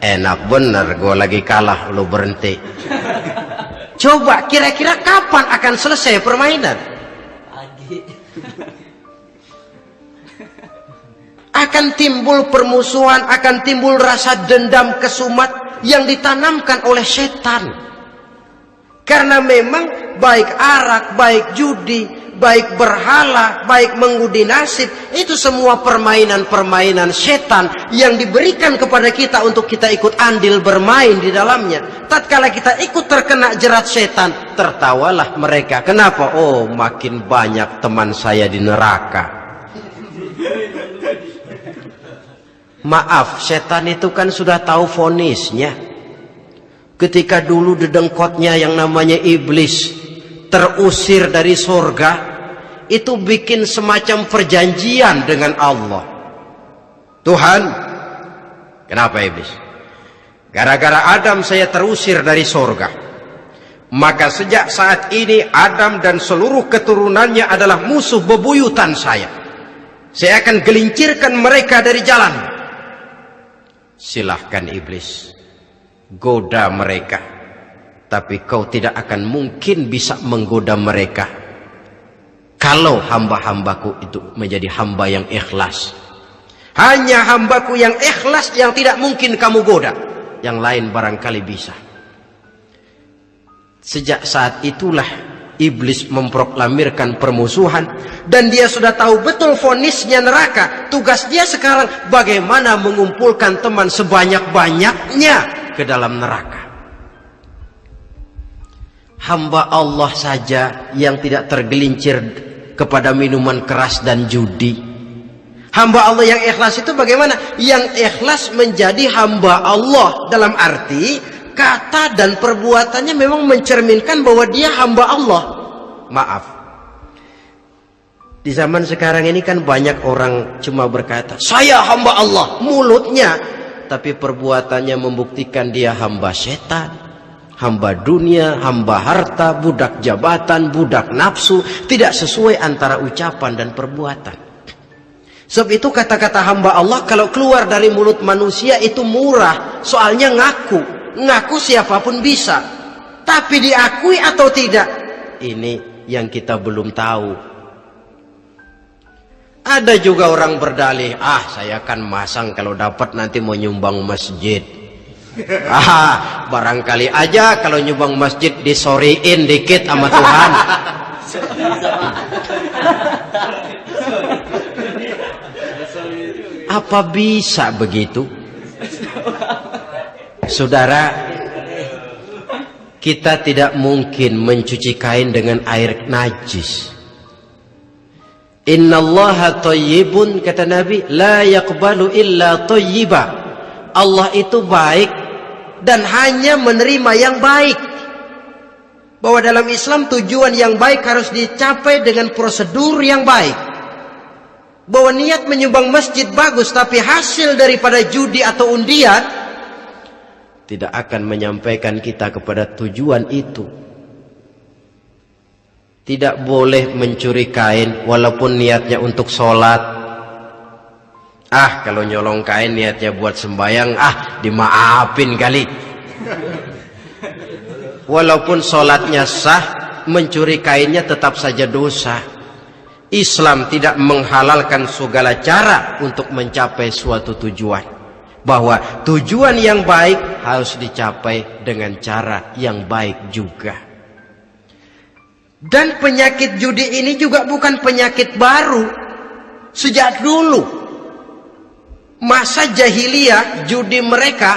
Enak bener, gue lagi kalah, lo berhenti. Coba, kira-kira kapan akan selesai permainan? Akan timbul permusuhan, akan timbul rasa dendam, kesumat yang ditanamkan oleh setan. Karena memang baik arak, baik judi, baik berhala, baik mengundi nasib, itu semua permainan-permainan setan yang diberikan kepada kita untuk kita ikut andil bermain di dalamnya. Tatkala kita ikut terkena jerat setan, tertawalah mereka. Kenapa? Oh, makin banyak teman saya di neraka. Maaf, setan itu kan sudah tahu vonisnya. Ketika dulu dedengkotnya yang namanya iblis terusir dari surga, itu bikin semacam perjanjian dengan Allah. Tuhan, kenapa iblis? Gara-gara Adam saya terusir dari surga. Maka sejak saat ini Adam dan seluruh keturunannya adalah musuh bebuyutan saya. Saya akan gelincirkan mereka dari jalan. Silahkan iblis, goda mereka, tapi kau tidak akan mungkin bisa menggoda mereka kalau hamba-hambaku itu menjadi hamba yang ikhlas. Hanya hambaku yang ikhlas yang tidak mungkin kamu goda, yang lain barangkali bisa. Sejak saat itulah iblis memproklamirkan permusuhan, dan dia sudah tahu betul vonisnya neraka. Tugas dia sekarang bagaimana mengumpulkan teman sebanyak-banyaknya ke dalam neraka. Hamba Allah saja yang tidak tergelincir kepada minuman keras dan judi. Hamba Allah yang ikhlas itu bagaimana? Yang ikhlas menjadi hamba Allah dalam arti kata dan perbuatannya memang mencerminkan bahwa dia hamba Allah. Maaf, di zaman sekarang ini kan banyak orang cuma berkata saya hamba Allah mulutnya, tapi perbuatannya membuktikan dia hamba setan, hamba dunia, hamba harta, budak jabatan, budak nafsu. Tidak sesuai antara ucapan dan perbuatan. Sebab itu kata-kata hamba Allah kalau keluar dari mulut manusia itu murah, soalnya ngaku siapapun bisa, tapi diakui atau tidak, ini yang kita belum tahu. Ada juga orang berdalih, saya kan masang kalau dapat nanti mau nyumbang masjid. Barangkali aja kalau nyumbang masjid disoriin dikit sama Tuhan. Apa bisa begitu? Saudara, kita tidak mungkin mencuci kain dengan air najis. Innallaha thayyibun, kata Nabi, la yaqbalu illa thayyiba. Allah itu baik dan hanya menerima yang baik. Bahwa dalam Islam tujuan yang baik harus dicapai dengan prosedur yang baik. Bahwa niat menyumbang masjid bagus, tapi hasil daripada judi atau undian tidak akan menyampaikan kita kepada tujuan itu. Tidak boleh mencuri kain walaupun niatnya untuk sholat. Kalau nyolong kain niatnya buat sembahyang, dimaafin kali. Walaupun sholatnya sah, mencuri kainnya tetap saja dosa. Islam tidak menghalalkan segala cara untuk mencapai suatu tujuan. Bahwa tujuan yang baik harus dicapai dengan cara yang baik juga. Dan penyakit judi ini juga bukan penyakit baru. Sejak dulu masa jahiliyah, judi mereka,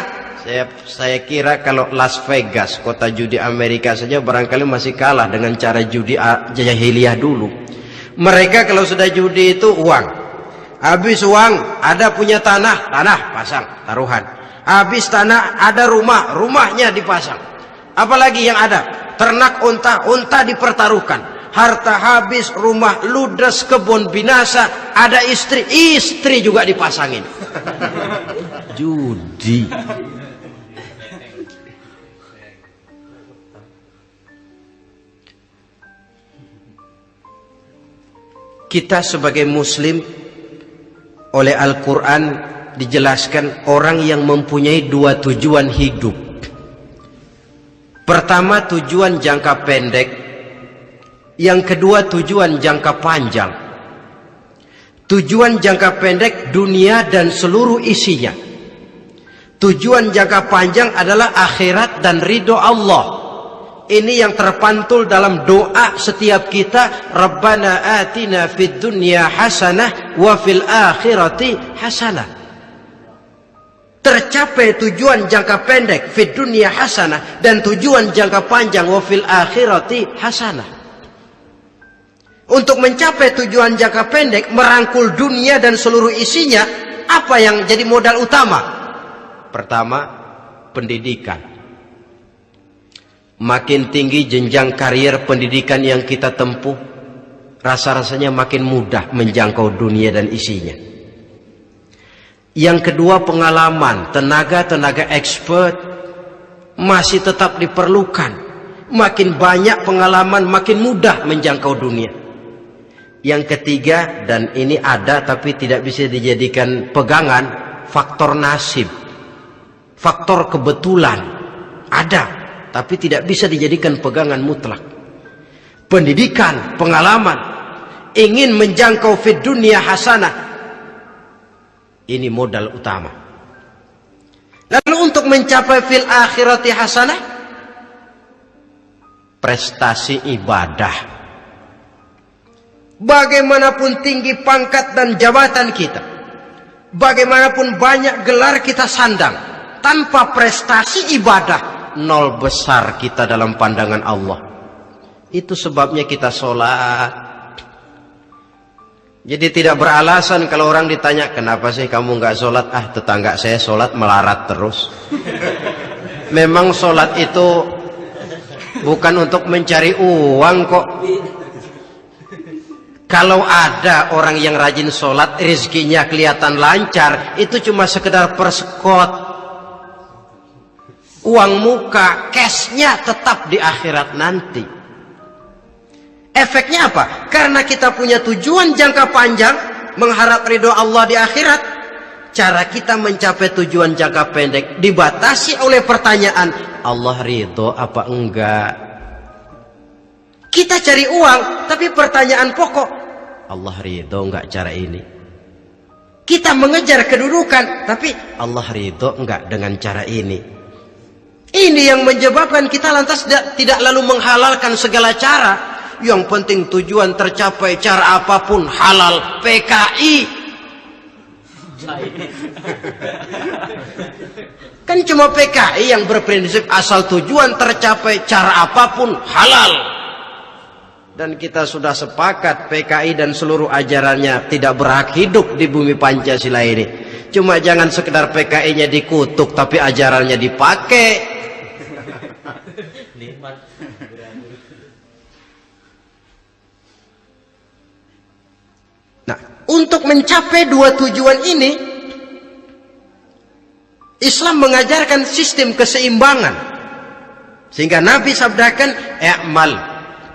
saya kira kalau Las Vegas, kota judi Amerika saja barangkali masih kalah dengan cara judi jahiliyah dulu. Mereka kalau sudah judi itu uang. Habis uang, ada punya tanah pasang, taruhan. Habis tanah, ada rumahnya dipasang. Apalagi yang ada? Ternak unta dipertaruhkan. Harta habis, rumah ludes, kebun binasa, ada istri juga dipasangin. Judi. Kita sebagai muslim, oleh Al-Quran dijelaskan orang yang mempunyai dua tujuan hidup. Pertama, tujuan jangka pendek. Yang kedua, tujuan jangka panjang. Tujuan jangka pendek, dunia dan seluruh isinya. Tujuan jangka panjang adalah akhirat dan ridho Allah. Ini yang terpantul dalam doa setiap kita. Rabbana atina fid dunya hasanah wa fil akhirati hasanah. Tercapai tujuan jangka pendek fid dunya hasanah, dan tujuan jangka panjang wa fil akhirati hasanah. Untuk mencapai tujuan jangka pendek, merangkul dunia dan seluruh isinya, apa yang jadi modal utama? Pertama, pendidikan. Makin tinggi jenjang karier pendidikan yang kita tempuh, rasa-rasanya makin mudah menjangkau dunia dan isinya. Yang kedua, pengalaman. Tenaga expert masih tetap diperlukan. Makin banyak pengalaman, makin mudah menjangkau dunia. Yang ketiga, dan ini ada tapi tidak bisa dijadikan pegangan, faktor nasib. Faktor kebetulan ada, tapi tidak bisa dijadikan pegangan mutlak. Pendidikan, pengalaman, ingin menjangkau fid dunya hasanah, ini modal utama. Lalu untuk mencapai fil akhirati hasanah, prestasi ibadah. Bagaimanapun tinggi pangkat dan jabatan kita, bagaimanapun banyak gelar kita sandang, tanpa prestasi ibadah, nol besar kita dalam pandangan Allah. Itu sebabnya kita sholat. Jadi tidak beralasan kalau orang ditanya, kenapa sih kamu nggak sholat? Tetangga saya sholat melarat terus. Memang sholat itu bukan untuk mencari uang kok. Kalau ada orang yang rajin sholat, rezekinya kelihatan lancar, itu cuma sekedar persekot. Uang muka, cashnya tetap di akhirat nanti. Efeknya apa? Karena kita punya tujuan jangka panjang, mengharap ridho Allah di akhirat, cara kita mencapai tujuan jangka pendek dibatasi oleh pertanyaan, Allah ridho apa enggak? Kita cari uang, tapi pertanyaan pokok, Allah ridho enggak cara ini? Kita mengejar kedudukan, tapi Allah ridho enggak dengan cara ini? Ini yang menyebabkan kita lantas tidak lalu menghalalkan segala cara. Yang penting tujuan tercapai cara apapun halal, PKI. Kan cuma PKI yang berprinsip asal tujuan tercapai cara apapun halal. Dan kita sudah sepakat PKI dan seluruh ajarannya tidak berhak hidup di bumi Pancasila ini. Cuma jangan sekedar PKI-nya dikutuk tapi ajarannya dipakai. Nah, untuk mencapai dua tujuan ini, Islam mengajarkan sistem keseimbangan. Sehingga Nabi sabdakan, "I'mal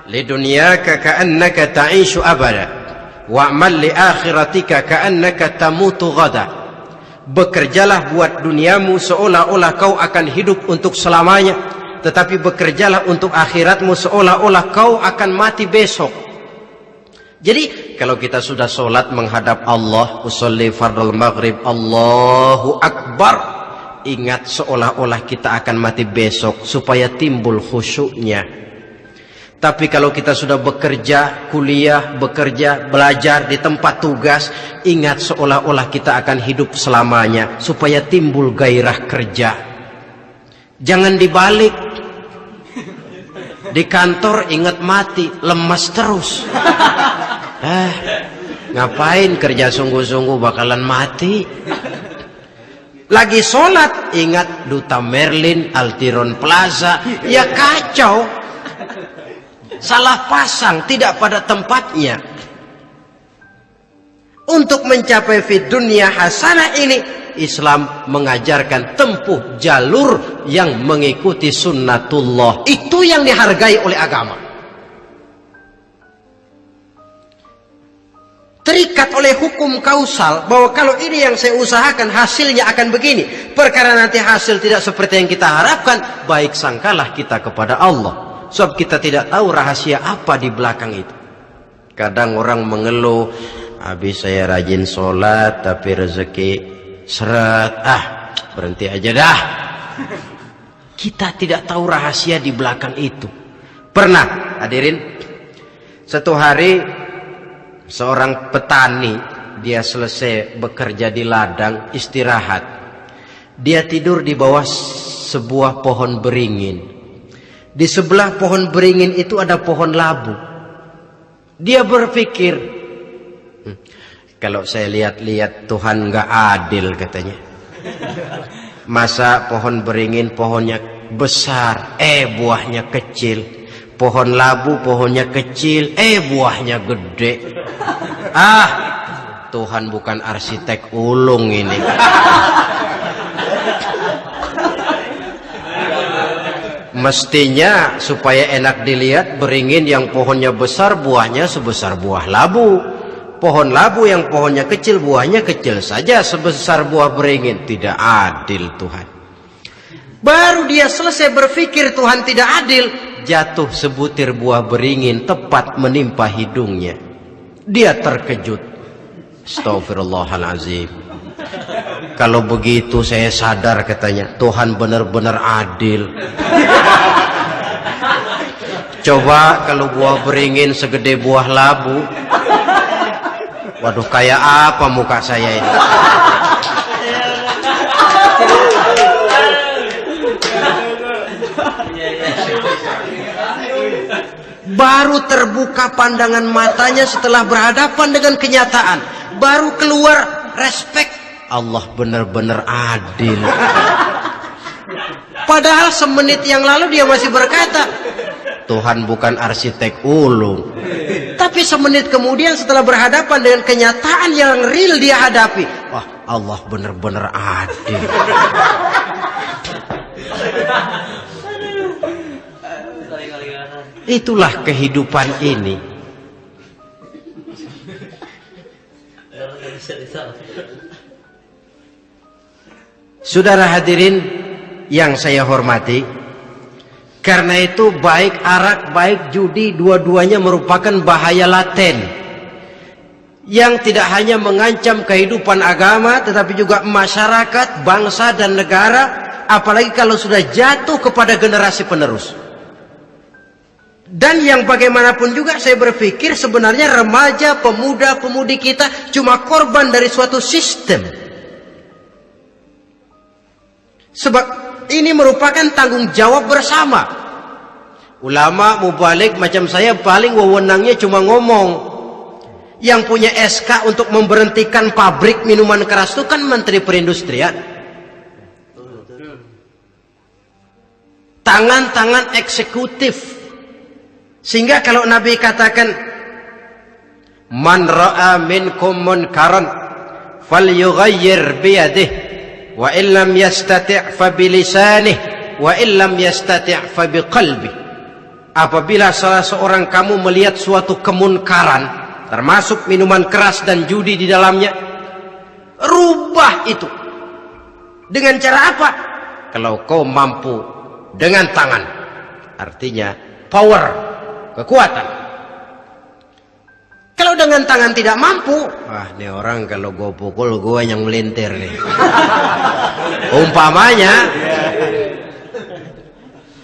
lidunyaka ka'annaka ta'ishu abada, wa'mal li akhiratika ka'annaka tamutu ghada." Bekerjalah buat duniamu seolah-olah kau akan hidup untuk selamanya, tetapi bekerjalah untuk akhiratmu seolah-olah kau akan mati besok. Jadi kalau kita sudah sholat menghadap Allah, usolli fardul maghrib, Allahu Akbar, ingat seolah-olah kita akan mati besok supaya timbul khusyuknya. Tapi kalau kita sudah bekerja, kuliah, bekerja, belajar di tempat tugas, ingat seolah-olah kita akan hidup selamanya supaya timbul gairah kerja. Jangan dibalik. Di kantor ingat mati, lemas terus. Ngapain kerja sungguh-sungguh bakalan mati. Lagi sholat ingat Duta Merlin, Altiron Plaza, ya kacau. Salah pasang, tidak pada tempatnya. Untuk mencapai fid dunya hasanah ini, Islam mengajarkan tempuh jalur yang mengikuti sunnatullah. Itu yang dihargai oleh agama. Terikat oleh hukum kausal bahwa kalau ini yang saya usahakan hasilnya akan begini. Perkara nanti hasil tidak seperti yang kita harapkan, baik sangkalah kita kepada Allah. Sebab kita tidak tahu rahasia apa di belakang itu. Kadang orang mengeluh, habis saya rajin sholat tapi rezeki seret, berhenti aja dah. Kita tidak tahu rahasia di belakang itu. Pernah hadirin, satu hari seorang petani, dia selesai bekerja di ladang, istirahat. Dia tidur di bawah sebuah pohon beringin. Di sebelah pohon beringin itu ada pohon labu. Dia berpikir, kalau saya lihat-lihat Tuhan nggak adil katanya. Masa pohon beringin pohonnya besar, buahnya kecil. Pohon labu pohonnya kecil, buahnya gede. Tuhan bukan arsitek ulung ini. Mestinya supaya enak dilihat, beringin yang pohonnya besar buahnya sebesar buah labu. Pohon labu yang pohonnya kecil buahnya kecil saja sebesar buah beringin. Tidak adil Tuhan. Baru dia selesai berpikir Tuhan tidak adil, jatuh sebutir buah beringin tepat menimpa hidungnya. Dia terkejut. Astagfirullahalazim. Kalau begitu saya sadar katanya, Tuhan benar-benar adil. Coba kalau buah beringin segede buah labu. Waduh, kayak apa muka saya ini? Baru terbuka pandangan matanya setelah berhadapan dengan kenyataan. Baru keluar respect. Allah benar-benar adil. Padahal semenit yang lalu dia masih berkata, Tuhan bukan arsitek ulung. Tapi semenit kemudian setelah berhadapan dengan kenyataan yang real dia hadapi, wah, Allah benar-benar adil. Itulah kehidupan ini. Saudara hadirin yang saya hormati, karena itu baik arak, baik judi, dua-duanya merupakan bahaya laten yang tidak hanya mengancam kehidupan agama, tetapi juga masyarakat, bangsa, dan negara, apalagi kalau sudah jatuh kepada generasi penerus. Dan yang bagaimanapun juga saya berpikir sebenarnya remaja, pemuda, pemudi kita cuma korban dari suatu sistem Sebab ini merupakan tanggung jawab bersama. Ulama mubalik macam saya paling wewenangnya cuma ngomong. Yang punya SK untuk memberhentikan pabrik minuman keras itu kan Menteri Perindustrian. Tangan-tangan eksekutif. Sehingga kalau Nabi katakan, man ra'a minkum munkaran falyughayyir biyadihi wa illam yastati' fa bilisanihi wa illam yastati' fa biqalbihi. Apabila salah seorang kamu melihat suatu kemunkaran, termasuk minuman keras dan judi di dalamnya, rubah itu. Dengan cara apa? Kalau kau mampu dengan tangan, artinya power, kekuatan. Kalau dengan tangan tidak mampu, ini orang kalau gue pukul gue yang melintir nih. Umpamanya,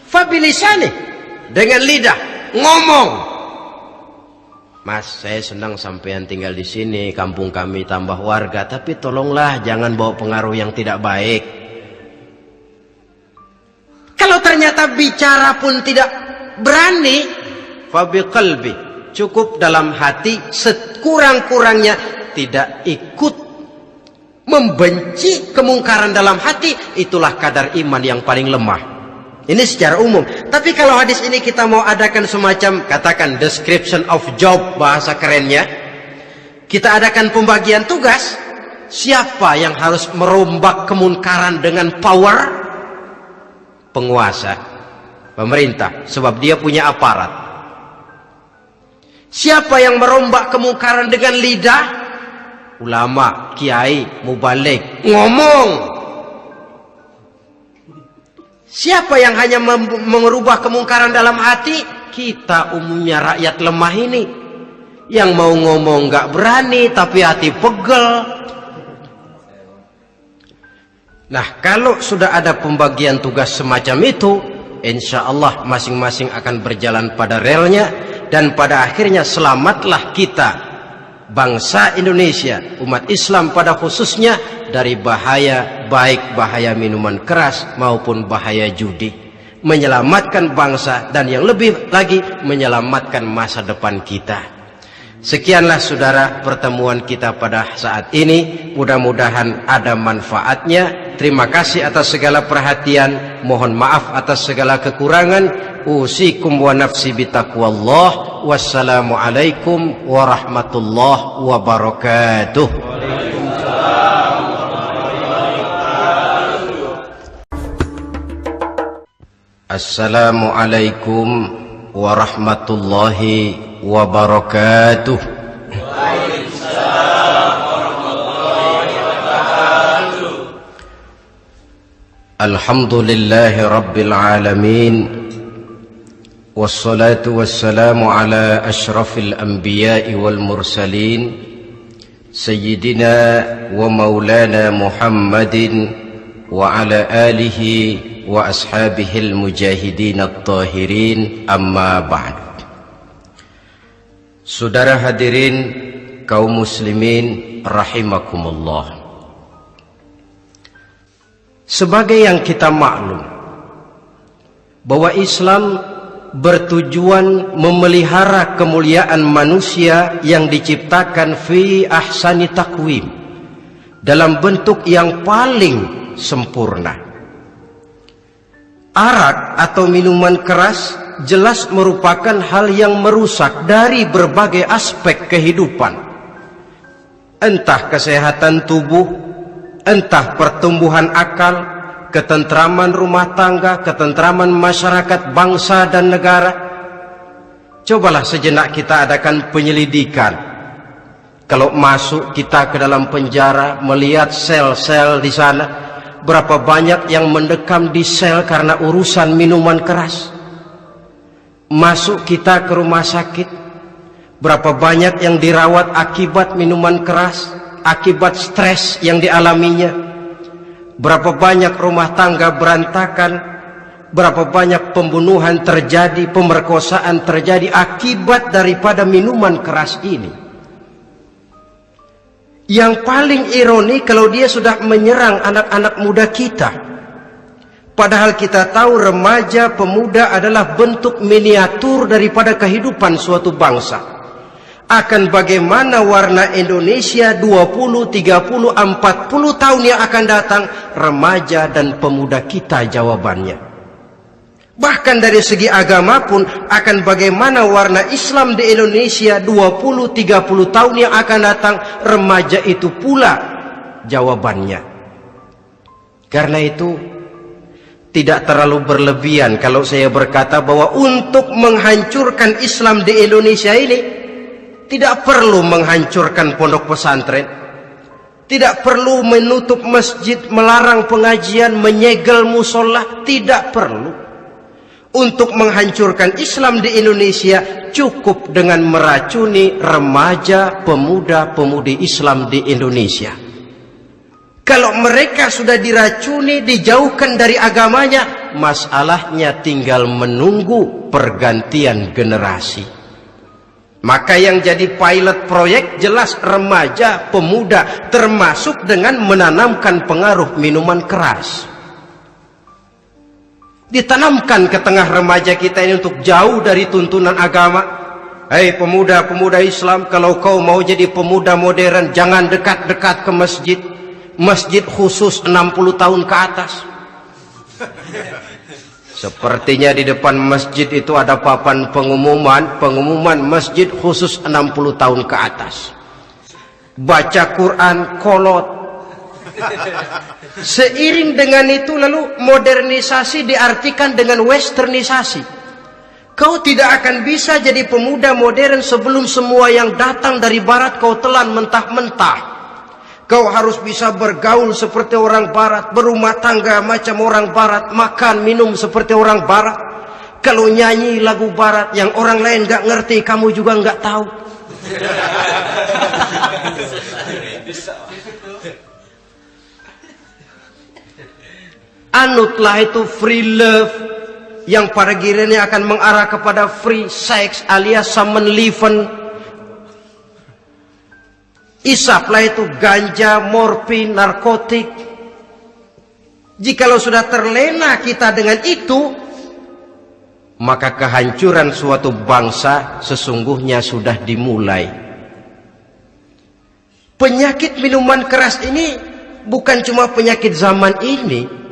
fabilisani, dengan lidah ngomong. Mas, saya senang sampean tinggal di sini, kampung kami tambah warga, tapi tolonglah jangan bawa pengaruh yang tidak baik. Kalau ternyata bicara pun tidak berani, fabiqalbi, cukup dalam hati, sekurang-kurangnya tidak ikut membenci kemungkaran dalam hati, itulah kadar iman yang paling lemah. Ini secara umum. Tapi kalau hadis ini kita mau adakan semacam, katakan description of job, bahasa kerennya, kita adakan pembagian tugas. Siapa yang harus merombak kemungkaran dengan power? Penguasa, pemerintah, sebab dia punya aparat. Siapa yang merombak kemungkaran dengan lidah? Ulama, kiai, mubalik, ngomong. Siapa yang hanya mengubah kemungkaran dalam hati? Kita umumnya rakyat lemah ini, yang mau ngomong nggak berani tapi hati pegel. Nah, kalau sudah ada pembagian tugas semacam itu, insya Allah masing-masing akan berjalan pada relnya, dan pada akhirnya selamatlah kita, bangsa Indonesia, umat Islam pada khususnya, dari bahaya, baik bahaya minuman keras maupun bahaya judi. Menyelamatkan bangsa, dan yang lebih lagi menyelamatkan masa depan kita. Sekianlah saudara pertemuan kita pada saat ini. Mudah-mudahan ada manfaatnya. Terima kasih atas segala perhatian. Mohon maaf atas segala kekurangan. Usikum wa nafsi bitaqwallah. Wassalamualaikum warahmatullahi wabarakatuh. Assalamualaikum warahmatullahi wabarakatuh. Waalaikumsalam warahmatullahi wabarakatuh. Alhamdulillahi rabbil alamin. Wassalatu wassalamu ala ashrafil anbiya'i wal mursalin, Sayyidina wa maulana Muhammadin wa ala alihi wa ashabihil mujahidin at-tahirin, amma ba'd. Saudara hadirin kaum muslimin rahimakumullah. Sebagai yang kita maklum bahwa Islam bertujuan memelihara kemuliaan manusia yang diciptakan fi ahsani taqwim, dalam bentuk yang paling sempurna. Arak atau minuman keras jelas merupakan hal yang merusak dari berbagai aspek kehidupan. Entah kesehatan tubuh, entah pertumbuhan akal, ketentraman rumah tangga, ketentraman masyarakat, bangsa dan negara. Cobalah sejenak kita adakan penyelidikan. Kalau masuk kita ke dalam penjara, melihat sel-sel di sana, berapa banyak yang mendekam di sel karena urusan minuman keras. Masuk kita ke rumah sakit, berapa banyak yang dirawat akibat minuman keras, akibat stres yang dialaminya. Berapa banyak rumah tangga berantakan, berapa banyak pembunuhan terjadi, pemerkosaan terjadi akibat daripada minuman keras ini. Yang paling ironi kalau dia sudah menyerang anak-anak muda kita, Padahal kita tahu remaja pemuda adalah bentuk miniatur daripada kehidupan suatu bangsa. Akan bagaimana warna Indonesia 20, 30, 40 tahun yang akan datang, remaja dan pemuda kita jawabannya. Bahkan dari segi agama pun, akan bagaimana warna Islam di Indonesia 20, 30 tahun yang akan datang, remaja itu pula jawabannya. Karena itu tidak terlalu berlebihan kalau saya berkata bahwa untuk menghancurkan Islam di Indonesia ini tidak perlu menghancurkan pondok pesantren, tidak perlu menutup masjid, melarang pengajian, menyegel musola, tidak perlu. Untuk menghancurkan Islam di Indonesia cukup dengan meracuni remaja, pemuda-pemudi Islam di Indonesia. Kalau mereka sudah diracuni, dijauhkan dari agamanya, masalahnya tinggal menunggu pergantian generasi. Maka yang jadi pilot proyek jelas remaja, pemuda, termasuk dengan menanamkan pengaruh minuman keras. Ditanamkan ke tengah remaja kita ini untuk jauh dari tuntunan agama. Hei pemuda-pemuda Islam, kalau kau mau jadi pemuda modern, jangan dekat-dekat ke masjid. Masjid khusus 60 tahun ke atas. Sepertinya di depan masjid itu ada papan pengumuman masjid khusus 60 tahun ke atas. Baca Quran kolot. Seiring dengan itu lalu modernisasi diartikan dengan westernisasi. Kau tidak akan bisa jadi pemuda modern sebelum semua yang datang dari barat kau telan mentah-mentah. Kau harus bisa bergaul seperti orang barat, berumah tangga macam orang barat, makan minum seperti orang barat. Kalau nyanyi lagu barat yang orang lain gak ngerti, kamu juga gak tahu. Anutlah itu free love yang pada gilirannya akan mengarah kepada free sex alias sammenleven. Isaplah itu ganja, morfin, narkotik. Jikalau sudah terlena kita dengan itu, maka kehancuran suatu bangsa sesungguhnya sudah dimulai. Penyakit minuman keras ini bukan cuma penyakit zaman ini.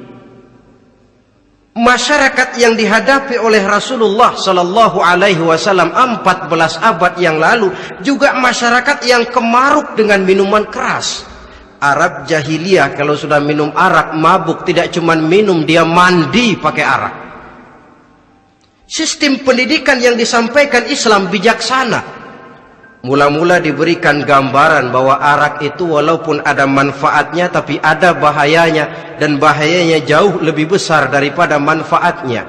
Masyarakat yang dihadapi oleh Rasulullah Sallallahu Alaihi Wasallam 14 abad yang lalu juga masyarakat yang kemaruk dengan minuman keras. Arab jahiliyah kalau sudah minum arak mabuk, tidak cuma minum, dia mandi pakai arak. Sistem pendidikan yang disampaikan Islam bijaksana. Mula-mula diberikan gambaran bahwa arak itu walaupun ada manfaatnya tapi ada bahayanya, dan bahayanya jauh lebih besar daripada manfaatnya.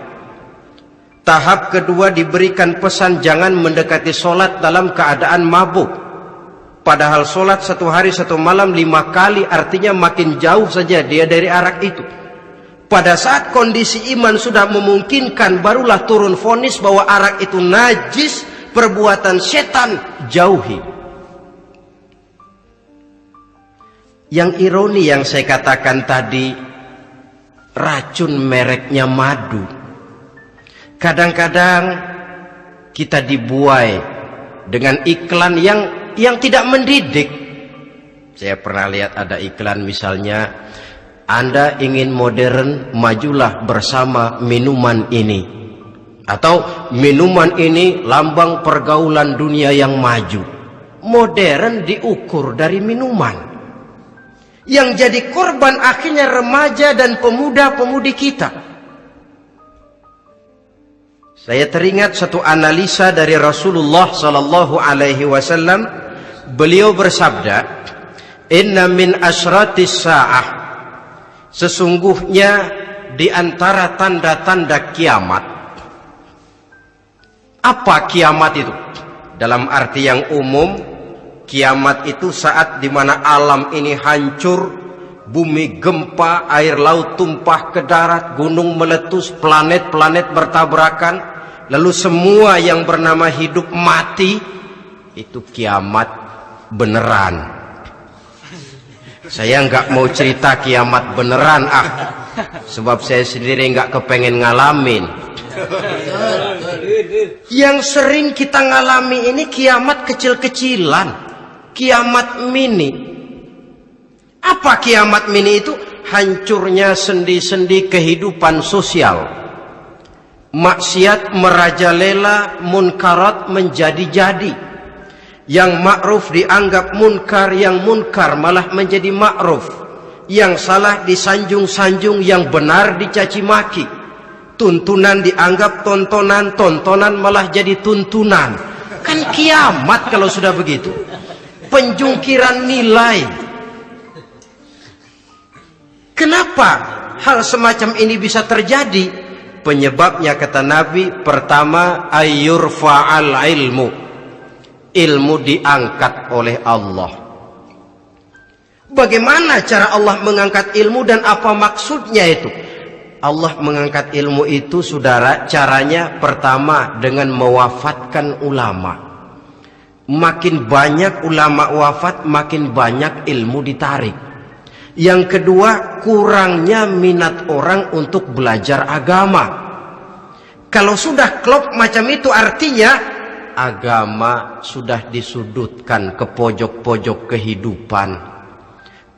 Tahap kedua diberikan pesan jangan mendekati solat dalam keadaan mabuk. Padahal solat 1 hari 1 malam 5 kali artinya makin jauh saja dia dari arak itu. Pada saat kondisi iman sudah memungkinkan, barulah turun vonis bahwa arak itu najis, perbuatan setan, jauhi. Yang ironi yang saya katakan tadi, racun mereknya madu. Kadang-kadang kita dibuai dengan iklan yang tidak mendidik. Saya pernah lihat ada iklan misalnya, Anda ingin modern, majulah bersama minuman ini. Atau minuman ini lambang pergaulan dunia yang maju. Modern diukur dari minuman. Yang jadi korban akhirnya remaja dan pemuda-pemudi kita. Saya teringat satu analisa dari Rasulullah Sallallahu Alaihi Wasallam. Beliau bersabda, Inna min asyratis sa'ah, sesungguhnya di antara tanda-tanda kiamat. Apa kiamat itu? Dalam arti yang umum, kiamat itu saat dimana alam ini hancur, bumi gempa, air laut tumpah ke darat, gunung meletus, planet-planet bertabrakan, lalu semua yang bernama hidup mati. Itu kiamat beneran. Saya nggak mau cerita kiamat beneran, Sebab saya sendiri nggak kepengen ngalamin. Yang sering kita ngalami ini kiamat kecil-kecilan, kiamat mini. Apa kiamat mini itu? Hancurnya sendi-sendi kehidupan sosial. Maksiat merajalela, munkarat menjadi-jadi. Yang ma'ruf dianggap munkar, yang munkar malah menjadi ma'ruf. Yang salah disanjung-sanjung, yang benar dicaci maki. Tuntunan dianggap tontonan, tontonan malah jadi tuntunan. Kan kiamat kalau sudah begitu. Penjungkiran nilai. Kenapa hal semacam ini bisa terjadi? Penyebabnya kata Nabi, pertama ayyurfa'al ilmu. Ilmu diangkat oleh Allah. Bagaimana cara Allah mengangkat ilmu dan apa maksudnya itu? Allah mengangkat ilmu itu, saudara, caranya pertama dengan mewafatkan ulama. Makin banyak ulama wafat, makin banyak ilmu ditarik. Yang kedua, kurangnya minat orang untuk belajar agama. Kalau sudah klop macam itu, artinya agama sudah disudutkan ke pojok-pojok kehidupan.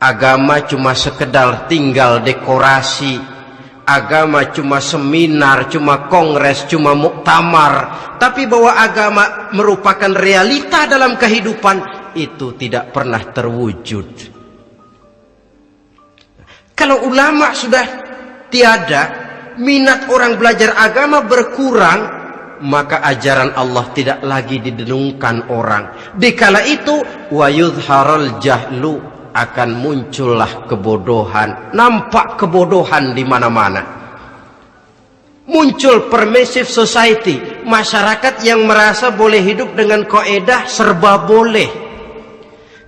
Agama cuma sekedar tinggal dekorasi. Agama cuma seminar, cuma kongres, cuma muktamar. Tapi bahwa agama merupakan realita dalam kehidupan, itu tidak pernah terwujud. Kalau ulama sudah tiada, minat orang belajar agama berkurang, maka ajaran Allah tidak lagi didenungkan orang. Dikala itu, wa yudharul jahlu, akan muncullah kebodohan. Nampak kebodohan di mana-mana. Muncul permissive society, masyarakat yang merasa boleh hidup dengan kaidah serba boleh.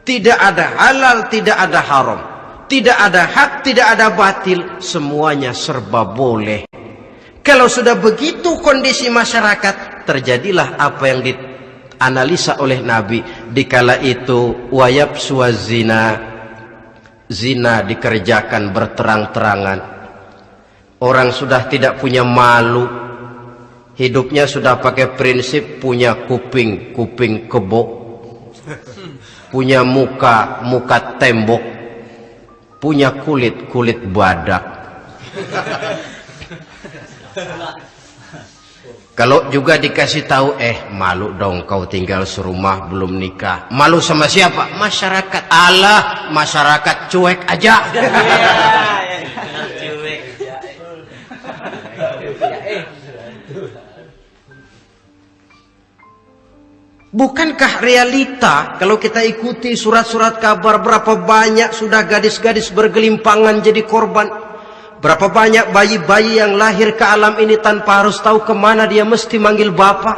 Tidak ada halal, tidak ada haram. Tidak ada hak, tidak ada batil, semuanya serba boleh. Kalau sudah begitu kondisi masyarakat, terjadilah apa yang dianalisa oleh Nabi. Dikala itu, wayab suazina, zina dikerjakan berterang-terangan. Orang sudah tidak punya malu. Hidupnya sudah pakai prinsip punya kuping, kuping kebo. Punya muka, muka tembok. Punya kulit, kulit badak. Kalau juga dikasih tahu, malu dong kau tinggal serumah belum nikah. Malu sama siapa? Masyarakat. Allah, masyarakat cuek aja. Bukankah realita kalau kita ikuti surat-surat kabar, berapa banyak sudah gadis-gadis bergelimpangan jadi korban? Berapa banyak bayi-bayi yang lahir ke alam ini tanpa harus tahu kemana dia mesti manggil bapak,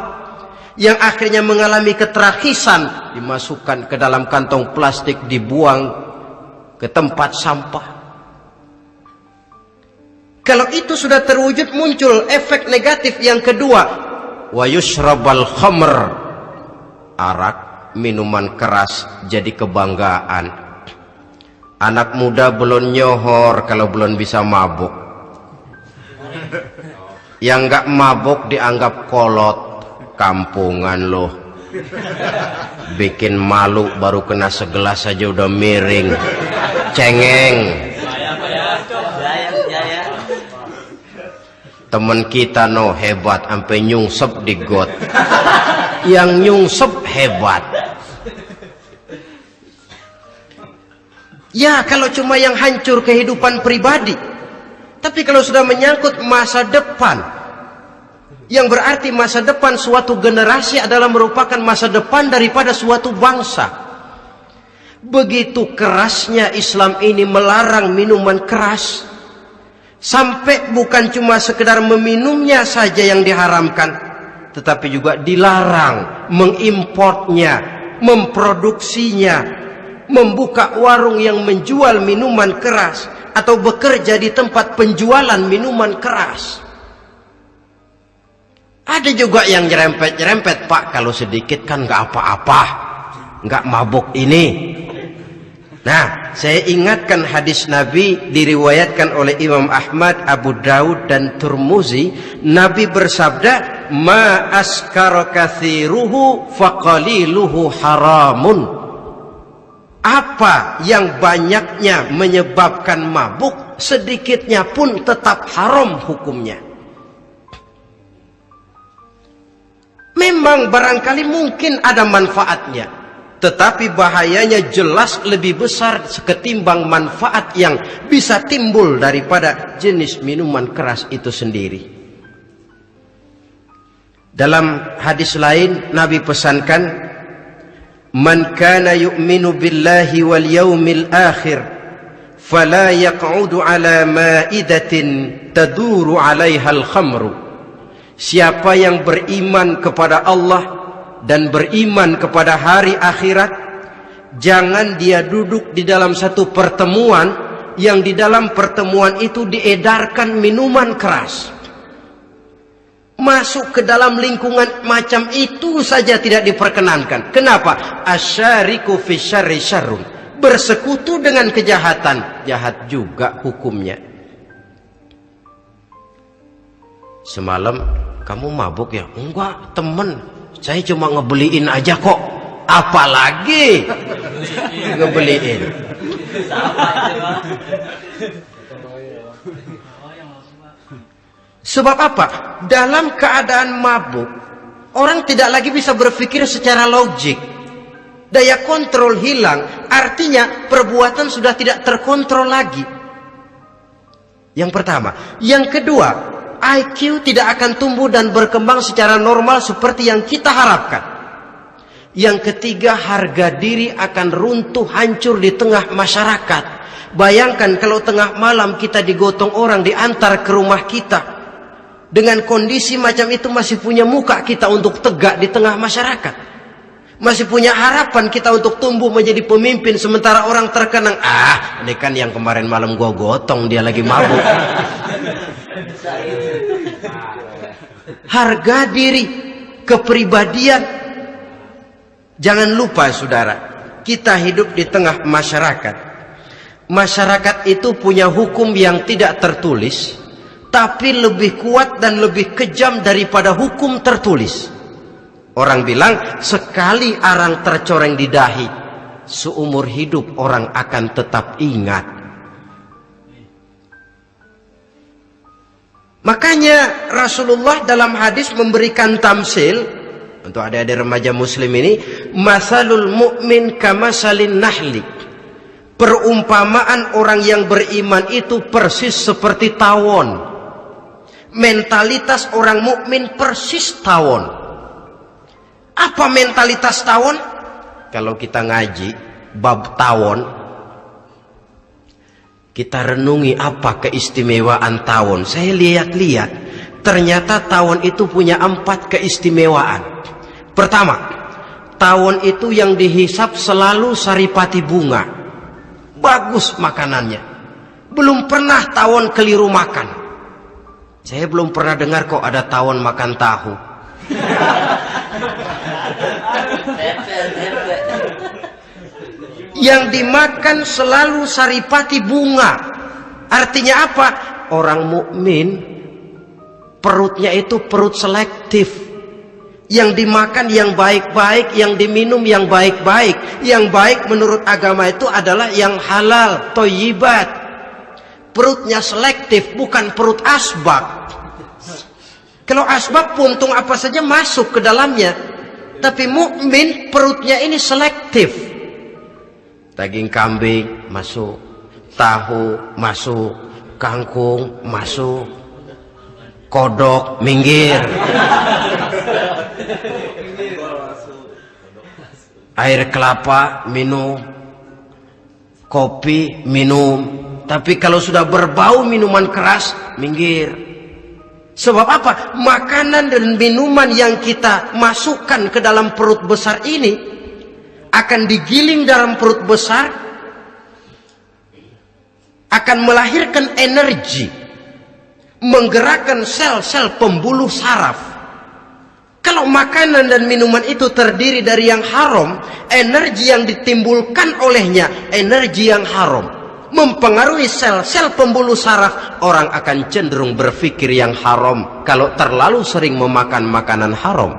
yang akhirnya mengalami keterakisan, dimasukkan ke dalam kantong plastik, dibuang ke tempat sampah. Kalau itu sudah terwujud, muncul efek negatif yang kedua, wa yushrabal khamr, arak, minuman keras jadi kebanggaan. Anak muda belum nyohor kalau belum bisa mabuk. Yang nggak mabuk dianggap kolot, kampungan loh. Bikin malu baru kena segelas saja udah miring, cengeng. Temen kita hebat sampai nyungsep di got. Yang nyungsep hebat. Ya, kalau cuma yang hancur kehidupan pribadi. Tapi kalau sudah menyangkut masa depan, yang berarti masa depan suatu generasi adalah merupakan masa depan daripada suatu bangsa. Begitu kerasnya Islam ini melarang minuman keras, sampai bukan cuma sekedar meminumnya saja yang diharamkan, tetapi juga dilarang mengimportnya, memproduksinya, membuka warung yang menjual minuman keras, atau bekerja di tempat penjualan minuman keras. Ada juga yang nyerempet-nyerempet, Pak, kalau sedikit kan nggak apa-apa, nggak mabuk ini. Nah, saya ingatkan hadis Nabi diriwayatkan oleh Imam Ahmad, Abu Daud dan Turmuzi. Nabi bersabda, "Ma askara katsiruhu faqaliluhu haramun." Apa yang banyaknya menyebabkan mabuk, sedikitnya pun tetap haram hukumnya. Memang barangkali mungkin ada manfaatnya, tetapi bahayanya jelas lebih besar ketimbang manfaat yang bisa timbul daripada jenis minuman keras itu sendiri. Dalam hadis lain Nabi pesankan, "Man kana yu'minu billahi wal yawmil akhir fala yaq'udu ala ma'idatin taduru 'alaiha al-khamru." Siapa yang beriman kepada Allah dan beriman kepada hari akhirat, jangan dia duduk di dalam satu pertemuan yang di dalam pertemuan itu diedarkan minuman keras. Masuk ke dalam lingkungan macam itu saja tidak diperkenankan. Kenapa? Asyariku fi syarri syarrun. Bersekutu dengan kejahatan, jahat juga hukumnya. Semalam kamu mabuk ya? Enggak, temen. Saya cuma ngebeliin aja kok. Apalagi ngebeliin. Sebab apa? Dalam keadaan mabuk, orang tidak lagi bisa berpikir secara logik. Daya kontrol hilang, artinya perbuatan sudah tidak terkontrol lagi. Yang pertama. Yang kedua, IQ tidak akan tumbuh dan berkembang secara normal seperti yang kita harapkan. Yang ketiga, harga diri akan runtuh hancur di tengah masyarakat. Bayangkan kalau tengah malam kita digotong orang, diantar ke rumah kita. Dengan kondisi macam itu masih punya muka kita untuk tegak di tengah masyarakat. Masih punya harapan kita untuk tumbuh menjadi pemimpin, sementara orang terkenang, ini kan yang kemarin malam gua gotong, dia lagi mabuk. Harga diri, kepribadian. Jangan lupa saudara, kita hidup di tengah masyarakat. Masyarakat itu punya hukum yang tidak tertulis, tapi lebih kuat dan lebih kejam daripada hukum tertulis. Orang bilang, sekali arang tercoreng di dahi, seumur hidup orang akan tetap ingat. Makanya Rasulullah dalam hadis memberikan tamsil untuk adik-adik remaja muslim ini, masalul mu'min kamasalin nahli. Perumpamaan orang yang beriman itu persis seperti tawon. Mentalitas orang mukmin persis tawon. Apa mentalitas tawon? Kalau kita ngaji bab tawon, kita renungi apa keistimewaan tawon. Saya lihat-lihat, ternyata tawon itu punya 4 keistimewaan. Pertama, tawon itu yang dihisap selalu saripati bunga. Bagus makanannya. Belum pernah tawon keliru makan. Saya belum pernah dengar kok ada tawon makan tahu. Yang dimakan selalu saripati bunga. Artinya apa? Orang mukmin perutnya itu perut selektif. Yang dimakan yang baik-baik, yang diminum yang baik-baik. Yang baik menurut agama itu adalah yang halal, thayyibat. Perutnya selektif, bukan perut asbak. Kalau asbab puntung apa saja masuk ke dalamnya. Tapi mukmin perutnya ini selektif. Daging kambing masuk, tahu masuk, kangkung masuk, kodok minggir, air kelapa minum, kopi minum. Tapi kalau sudah berbau minuman keras, minggir. Sebab apa? Makanan dan minuman yang kita masukkan ke dalam perut besar ini akan digiling dalam perut besar, akan melahirkan energi, menggerakkan sel-sel pembuluh saraf. Kalau makanan dan minuman itu terdiri dari yang haram, energi yang ditimbulkan olehnya energi yang haram, mempengaruhi sel-sel pembuluh saraf, orang akan cenderung berpikir yang haram kalau terlalu sering memakan makanan haram.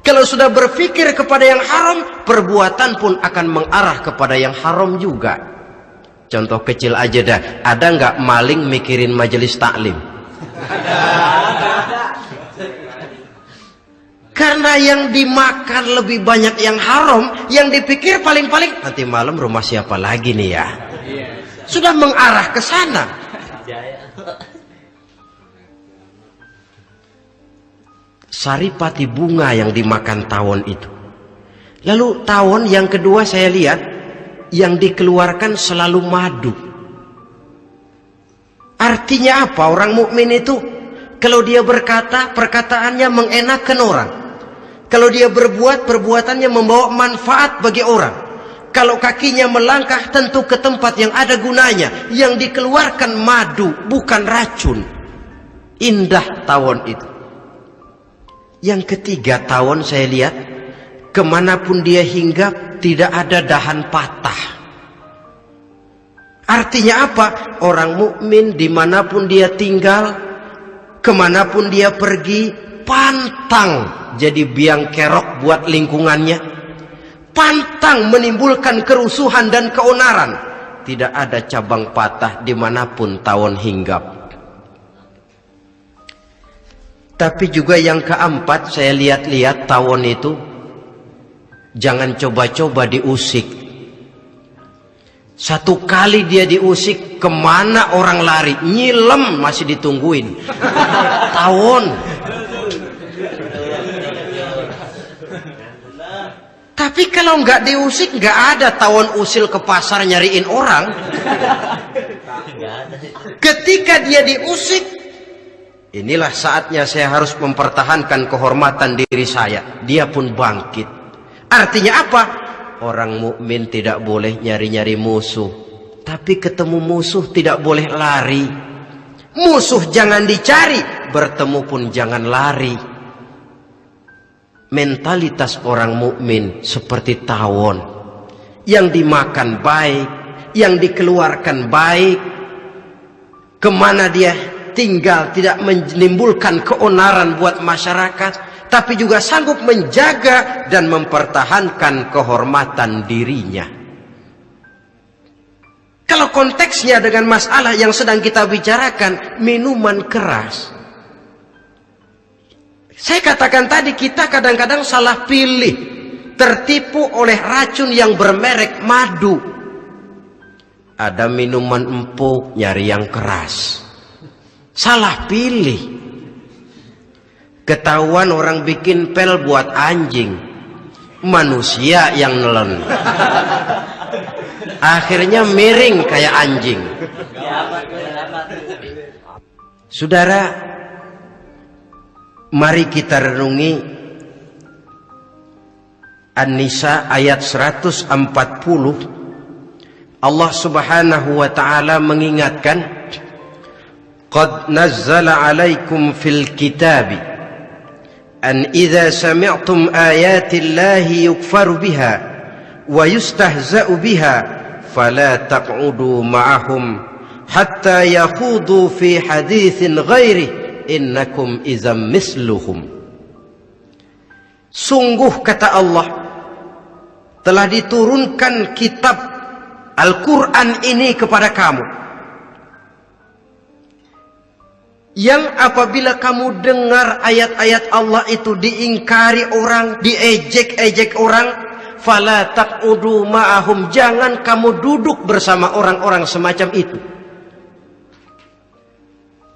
Kalau sudah berpikir kepada yang haram, perbuatan pun akan mengarah kepada yang haram juga. Contoh kecil aja dah, ada nggak maling mikirin majelis taklim? Karena yang dimakan lebih banyak yang haram, yang dipikir paling-paling nanti malam rumah siapa lagi nih ya? Sudah mengarah ke sana. Saripati bunga yang dimakan tawon itu. Lalu tawon yang kedua saya lihat yang dikeluarkan selalu madu. Artinya apa? Orang mukmin itu kalau dia berkata, perkataannya mengenakan orang. Kalau dia berbuat, perbuatannya membawa manfaat bagi orang. Kalau kakinya melangkah, tentu ke tempat yang ada gunanya. Yang dikeluarkan madu, bukan racun. Indah tawon itu. Yang ketiga, tawon saya lihat, kemanapun dia hinggap, tidak ada dahan patah. Artinya apa? Orang mukmin dimanapun dia tinggal, kemanapun dia pergi, pantang jadi biang kerok buat lingkungannya, pantang menimbulkan kerusuhan dan keonaran. Tidak ada cabang patah dimanapun tawon hinggap. Tapi juga yang keempat, saya lihat-lihat tawon itu jangan coba-coba diusik. Satu kali dia diusik, kemana orang lari? Nyilem masih ditungguin. Tawon. Tapi kalau nggak diusik, nggak ada tawon usil ke pasar nyariin orang. Ketika dia diusik, inilah saatnya saya harus mempertahankan kehormatan diri saya. Dia pun bangkit. Artinya apa? Orang mukmin tidak boleh nyari-nyari musuh, tapi ketemu musuh tidak boleh lari. Musuh jangan dicari, bertemu pun jangan lari. Mentalitas orang mukmin seperti tawon, yang dimakan baik, yang dikeluarkan baik, kemana dia tinggal tidak menimbulkan keonaran buat masyarakat, tapi juga sanggup menjaga dan mempertahankan kehormatan dirinya. Kalau konteksnya dengan masalah yang sedang kita bicarakan, minuman keras, saya katakan tadi, kita kadang-kadang salah pilih, tertipu oleh racun yang bermerek madu. Ada minuman empuk, nyari yang keras, salah pilih. Ketahuan orang bikin pel buat anjing, manusia yang nelen. Akhirnya miring kayak anjing. Saudara, mari kita renungi An-Nisa ayat 140. Allah Subhanahu wa ta'ala mengingatkan, qad nazzala alaikum fil kitabi an idza sami'tum ayati llahi yukfaru biha wa yustahza'u biha fala taq'udu ma'ahum hatta yakhudu fi haditsin ghairi innakum idzam misluhum. Sungguh, kata Allah, telah diturunkan kitab Al-Quran ini kepada kamu, yang apabila kamu dengar ayat-ayat Allah itu diingkari orang, diejek-ejek orang, fala taq'udu ma'ahum, jangan kamu duduk bersama orang-orang semacam itu.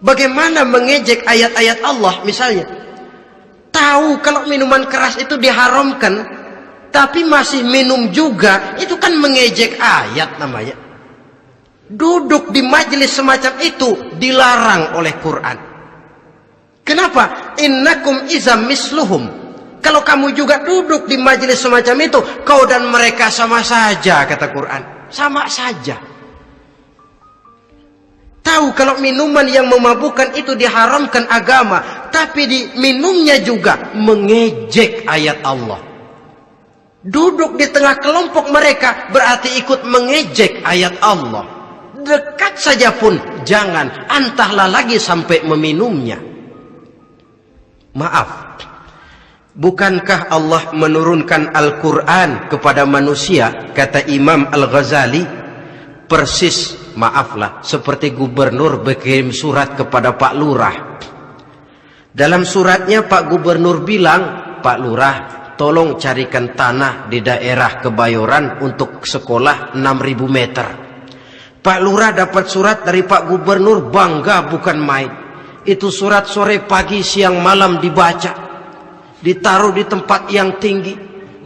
Bagaimana mengejek ayat-ayat Allah? Misalnya, tahu kalau minuman keras itu diharamkan, tapi masih minum juga, itu kan mengejek ayat namanya. Duduk di majelis semacam itu dilarang oleh Quran. Kenapa? Innakum izam misluhum. Kalau kamu juga duduk di majelis semacam itu, kau dan mereka sama saja, kata Quran. Sama saja. tahu kalau minuman yang memabukkan itu diharamkan agama, tapi minumnya juga mengejek ayat Allah. Duduk di tengah kelompok mereka berarti ikut mengejek ayat Allah. Dekat saja pun jangan, entahlah lagi sampai meminumnya. Maaf, bukankah Allah menurunkan Al-Quran kepada manusia? Kata Imam Al-Ghazali, persis, maaflah, seperti gubernur berkirim surat kepada Pak Lurah. Dalam suratnya Pak Gubernur bilang, Pak Lurah, tolong carikan tanah di daerah Kebayoran untuk sekolah 6.000 meter. Pak Lurah dapat surat dari Pak Gubernur, bangga bukan main. Itu surat sore, pagi, siang, malam dibaca. Ditaruh di tempat yang tinggi.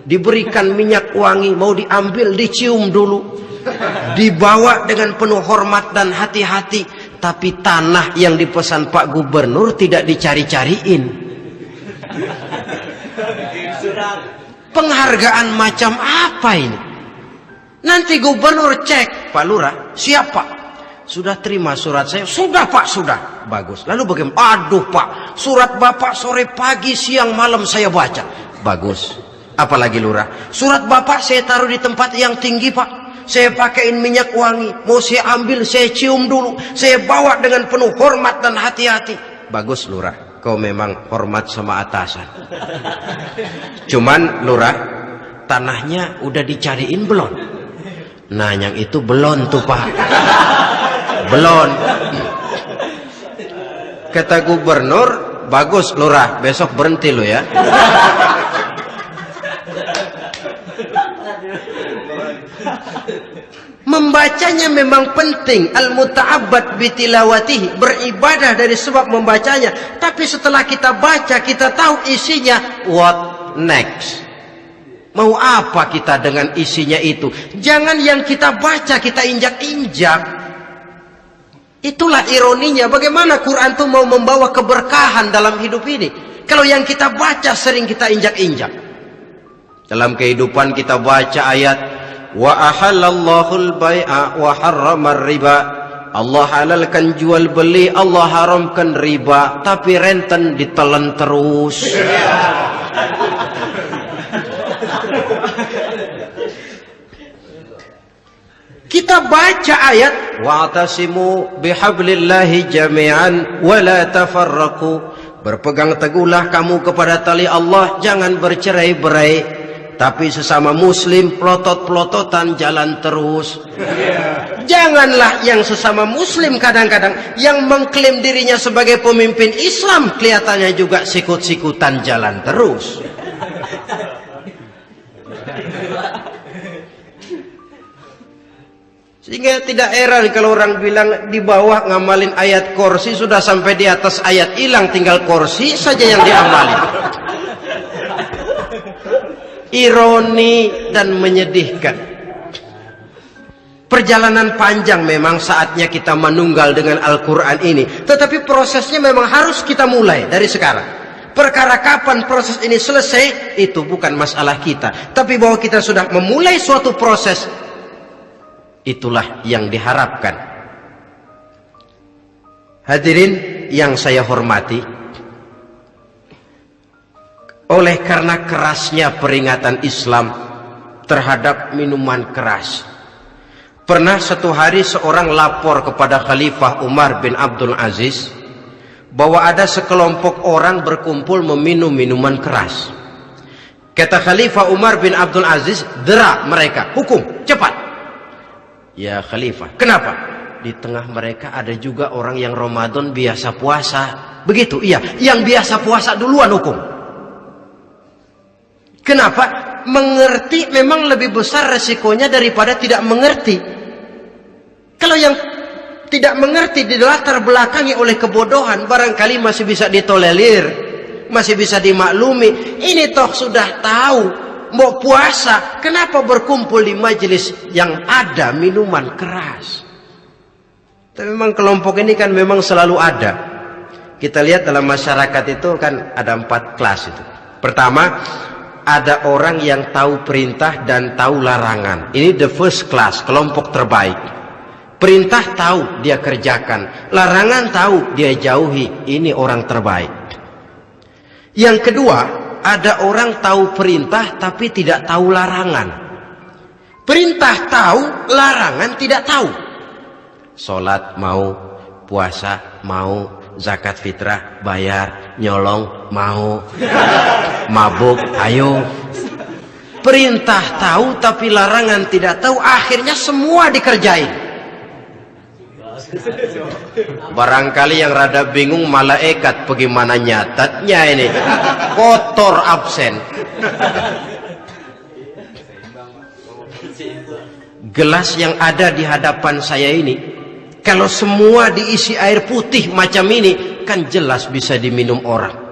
Diberikan minyak wangi, mau diambil dicium dulu. Dibawa dengan penuh hormat dan hati-hati. Tapi tanah yang dipesan Pak Gubernur tidak dicari-cariin. Penghargaan macam apa ini? Nanti gubernur cek, Pak Lurah, siap Pak? Sudah terima surat saya? Sudah Pak, sudah. Bagus. Lalu bagaimana? Aduh Pak, surat Bapak sore, pagi, siang, malam saya baca. Bagus. Apalagi Lurah? Surat Bapak saya taruh di tempat yang tinggi Pak. Saya pakaiin minyak wangi. Mau saya ambil, saya cium dulu. Saya bawa dengan penuh hormat dan hati-hati. Bagus Lurah, kau memang hormat sama atasan. Cuman Lurah, tanahnya udah dicariin belum? Nah yang itu belum tuh Pak. Belum. Kata gubernur, bagus Lurah, besok berhenti lo ya. Membacanya memang penting, al-muta'abbad bitilawatihi, beribadah dari sebab membacanya. Tapi setelah kita baca, kita tahu isinya, what next? Mau apa kita dengan isinya itu? Jangan yang kita baca kita injak-injak. Itulah ironinya, bagaimana Quran itu mau membawa keberkahan dalam hidup ini. Kalau yang kita baca sering kita injak-injak. Dalam kehidupan kita baca ayat, wa ahallallahu al-bai'a wa harramar riba. Allah halalkan jual beli, Allah haramkan riba, tapi renten ditelan terus. Kita baca ayat, wa'tasimu bihablillahi jami'an wa la tafarraqu. Berpegang teguhlah kamu kepada tali Allah, jangan bercerai-berai. Tapi sesama muslim pelotot-pelototan jalan terus. Janganlah yang sesama muslim kadang-kadang yang mengklaim dirinya sebagai pemimpin Islam kelihatannya juga sikut-sikutan jalan terus. Sehingga tidak heran kalau orang bilang di bawah ngamalin ayat kursi sudah sampai di atas ayat hilang, tinggal kursi saja yang diamalin. Ironi dan menyedihkan. Perjalanan panjang memang saatnya kita menunggal dengan Al-Quran ini. Tetapi prosesnya memang harus kita mulai dari sekarang. Perkara kapan proses ini selesai, itu bukan masalah kita. Tapi bahwa kita sudah memulai suatu proses, itulah yang diharapkan. Hadirin yang saya hormati, oleh karena kerasnya peringatan Islam terhadap minuman keras, pernah satu hari seorang lapor kepada Khalifah Umar bin Abdul Aziz bahwa ada sekelompok orang berkumpul meminum minuman keras. Kata Khalifah Umar bin Abdul Aziz, dera mereka, hukum, cepat. Ya Khalifah, kenapa? Di tengah mereka ada juga orang yang Ramadan biasa puasa. Begitu, iya, yang biasa puasa duluan hukum. Kenapa? Mengerti memang lebih besar resikonya daripada tidak mengerti. Kalau yang tidak mengerti dilatar belakangi oleh kebodohan, barangkali masih bisa ditolerir, masih bisa dimaklumi. Ini toh sudah tahu mau puasa, kenapa berkumpul di majelis yang ada minuman keras? Tapi memang kelompok ini kan memang selalu ada. Kita lihat dalam masyarakat itu kan ada 4 kelas itu. Pertama, ada orang yang tahu perintah dan tahu larangan. Ini the first class, kelompok terbaik. Perintah tahu dia kerjakan, larangan tahu dia jauhi. Ini orang terbaik. Yang kedua, ada orang tahu perintah tapi tidak tahu larangan. Perintah tahu, larangan tidak tahu. Sholat mau, puasa mau, zakat fitrah bayar, nyolong mau, mabuk ayo. Perintah tahu tapi larangan tidak tahu, akhirnya semua dikerjain. Barangkali yang rada bingung malaikat bagaimana nyatatnya ini, kotor absen. Gelas yang ada di hadapan saya ini, kalau semua diisi air putih macam ini, kan jelas bisa diminum orang.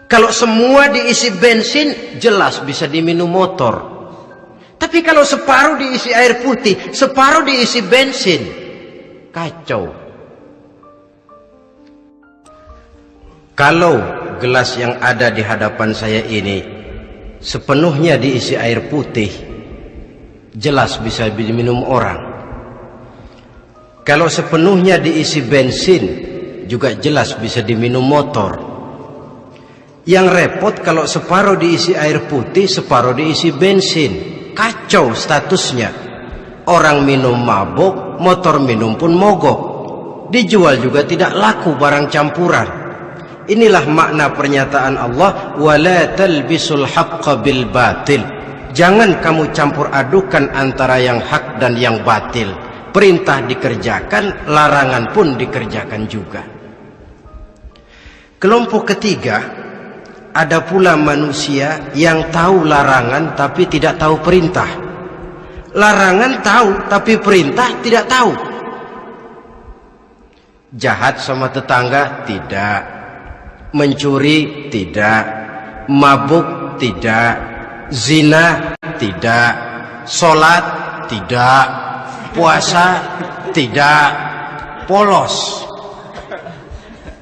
Kalau semua diisi bensin, jelas bisa diminum motor. Tapi kalau separuh diisi air putih, separuh diisi bensin, kacau. Kalau gelas yang ada di hadapan saya ini sepenuhnya diisi air putih, jelas bisa diminum orang. Kalau sepenuhnya diisi bensin, juga jelas bisa diminum motor. Yang repot kalau separuh diisi air putih, separuh diisi bensin. Kacau statusnya. Orang minum mabuk, motor minum pun mogok. Dijual juga tidak laku barang campuran. Inilah makna pernyataan Allah, wala talbisul haqqa bil batil. Jangan kamu campur adukan antara yang hak dan yang batil. Perintah dikerjakan, larangan pun dikerjakan juga. Kelompok ketiga, ada pula manusia yang tahu larangan tapi tidak tahu perintah. Larangan tahu tapi perintah tidak tahu. Jahat sama tetangga tidak, mencuri tidak, mabuk tidak, zina tidak, sholat tidak, puasa tidak, polos.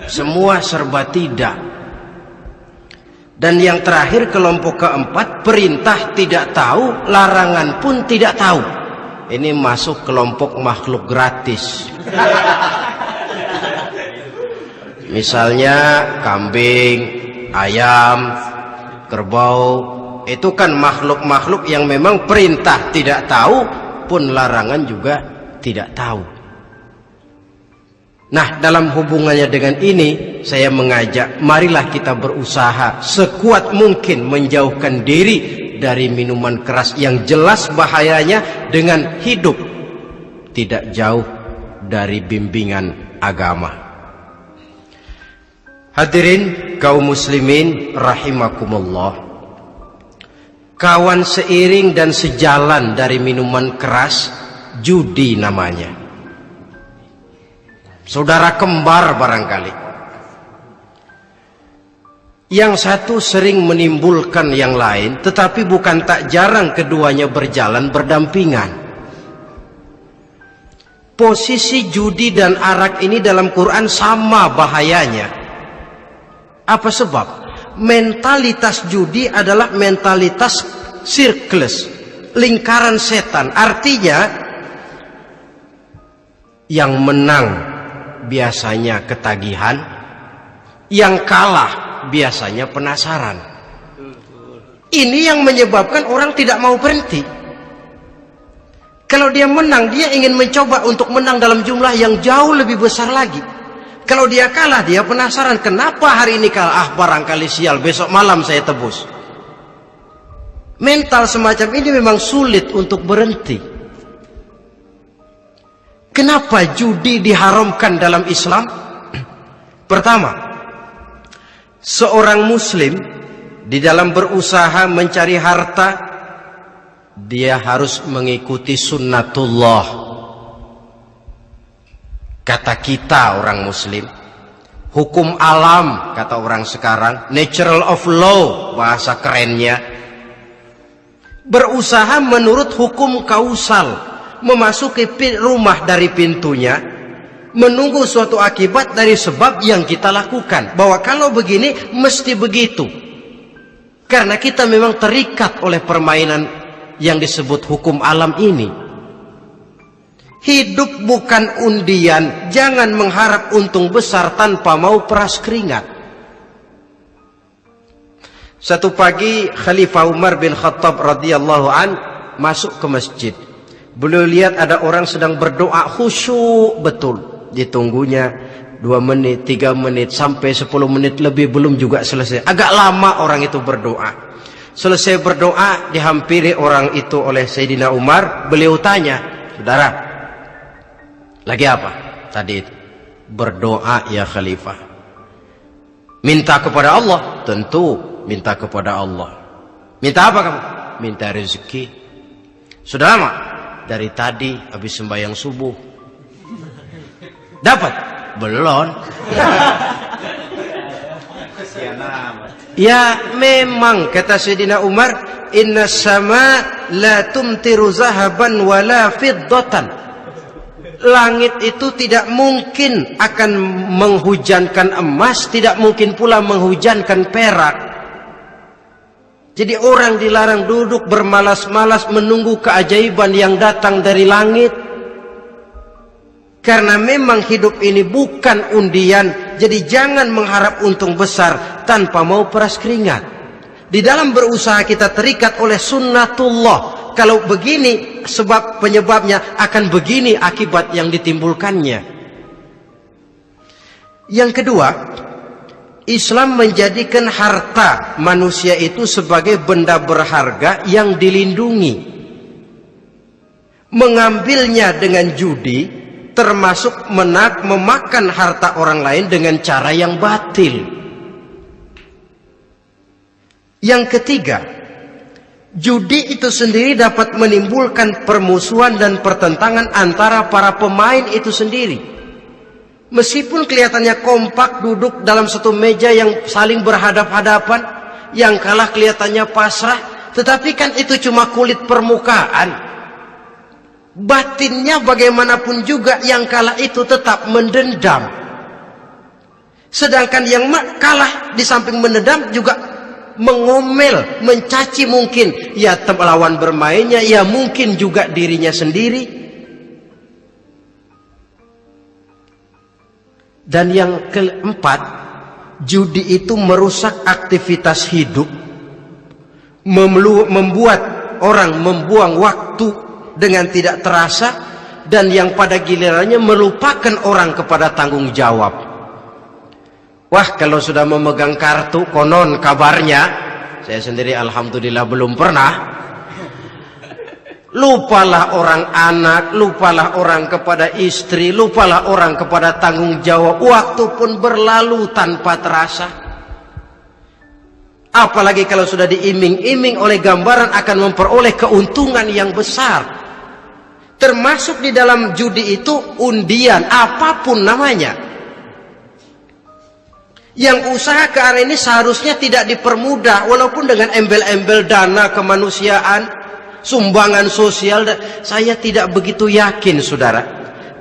Semua serba tidak. Dan yang terakhir, kelompok keempat, perintah tidak tahu, larangan pun tidak tahu. Ini masuk kelompok makhluk gratis. Misalnya kambing, ayam, kerbau, itu kan makhluk-makhluk yang memang perintah tidak tahu, pun larangan juga tidak tahu. Nah, dalam hubungannya dengan ini, saya mengajak, marilah kita berusaha sekuat mungkin menjauhkan diri dari minuman keras yang jelas bahayanya dengan hidup tidak jauh dari bimbingan agama. Hadirin kaum muslimin rahimakumullah. Kawan seiring dan sejalan dari minuman keras, judi namanya. Saudara kembar barangkali. Yang satu sering menimbulkan yang lain, tetapi bukan tak jarang keduanya berjalan berdampingan. Posisi judi dan arak ini dalam Quran sama bahayanya. Apa sebab? Mentalitas judi adalah mentalitas sirkeless, lingkaran setan. Artinya, yang menang biasanya ketagihan, yang kalah biasanya penasaran. Ini yang menyebabkan orang tidak mau berhenti. Kalau dia menang, dia ingin mencoba untuk menang dalam jumlah yang jauh lebih besar lagi. Kalau dia kalah, dia penasaran, kenapa hari ini kalah? Barangkali sial, besok malam saya tebus. Mental semacam ini memang sulit untuk berhenti. Kenapa judi diharamkan dalam Islam? Pertama, seorang muslim di dalam berusaha mencari harta, dia harus mengikuti sunnatullah. Kata kita orang muslim, hukum alam kata orang sekarang, natural of law bahasa kerennya. Berusaha menurut hukum kausal, memasuki rumah dari pintunya, menunggu suatu akibat dari sebab yang kita lakukan. Bahwa kalau begini, mesti begitu. Karena kita memang terikat oleh permainan yang disebut hukum alam ini. Hidup bukan undian. Jangan mengharap untung besar tanpa mau peras keringat. Satu pagi Khalifah Umar bin Khattab radhiyallahu an masuk ke masjid. Beliau lihat ada orang sedang berdoa khusyuk betul. Ditunggunya 2 menit, 3 menit, sampai 10 menit lebih belum juga selesai. Agak lama orang itu berdoa. Selesai berdoa, dihampiri orang itu oleh Sayyidina Umar. Beliau tanya, saudara, lagi apa? Tadi itu berdoa ya Khalifah. Minta kepada Allah? Tentu minta kepada Allah. Minta apa kamu? Minta rezeki. Sudah lama? Dari tadi habis sembahyang subuh. Dapat? Belum. Ya memang kata Sayyidina Umar, inna sama la tumtiru zahaban wala fiddatan. Langit itu tidak mungkin akan menghujankan emas, tidak mungkin pula menghujankan perak. Jadi orang dilarang duduk bermalas-malas menunggu keajaiban yang datang dari langit. Karena memang hidup ini bukan undian. Jadi jangan mengharap untung besar tanpa mau peras keringat. Di dalam berusaha kita terikat oleh sunnatullah. Kalau begini sebab penyebabnya, akan begini akibat yang ditimbulkannya. Yang kedua, Islam menjadikan harta manusia itu sebagai benda berharga yang dilindungi. Mengambilnya dengan judi termasuk memakan harta orang lain dengan cara yang batil. Yang ketiga, judi itu sendiri dapat menimbulkan permusuhan dan pertentangan antara para pemain itu sendiri. Meskipun kelihatannya kompak duduk dalam satu meja yang saling berhadap-hadapan, yang kalah kelihatannya pasrah, tetapi kan itu cuma kulit permukaan. Batinnya bagaimanapun juga yang kalah itu tetap mendendam. Sedangkan yang kalah di samping mendendam juga mengomel, mencaci mungkin ya lawan bermainnya, ya mungkin juga dirinya sendiri. Dan yang keempat, judi itu merusak aktivitas hidup, membuat orang membuang waktu dengan tidak terasa, dan yang pada gilirannya melupakan orang kepada tanggung jawab. Wah, kalau sudah memegang kartu, konon kabarnya, saya sendiri alhamdulillah belum pernah, lupalah orang anak, lupalah orang kepada istri, lupalah orang kepada tanggung jawab. Waktu pun berlalu tanpa terasa. Apalagi kalau sudah diiming-iming oleh gambaran akan memperoleh keuntungan yang besar. Termasuk di dalam judi itu undian, apapun namanya. Yang usaha ke arah ini seharusnya tidak dipermudah, walaupun dengan embel-embel dana kemanusiaan, sumbangan sosial. Saya tidak begitu yakin, saudara,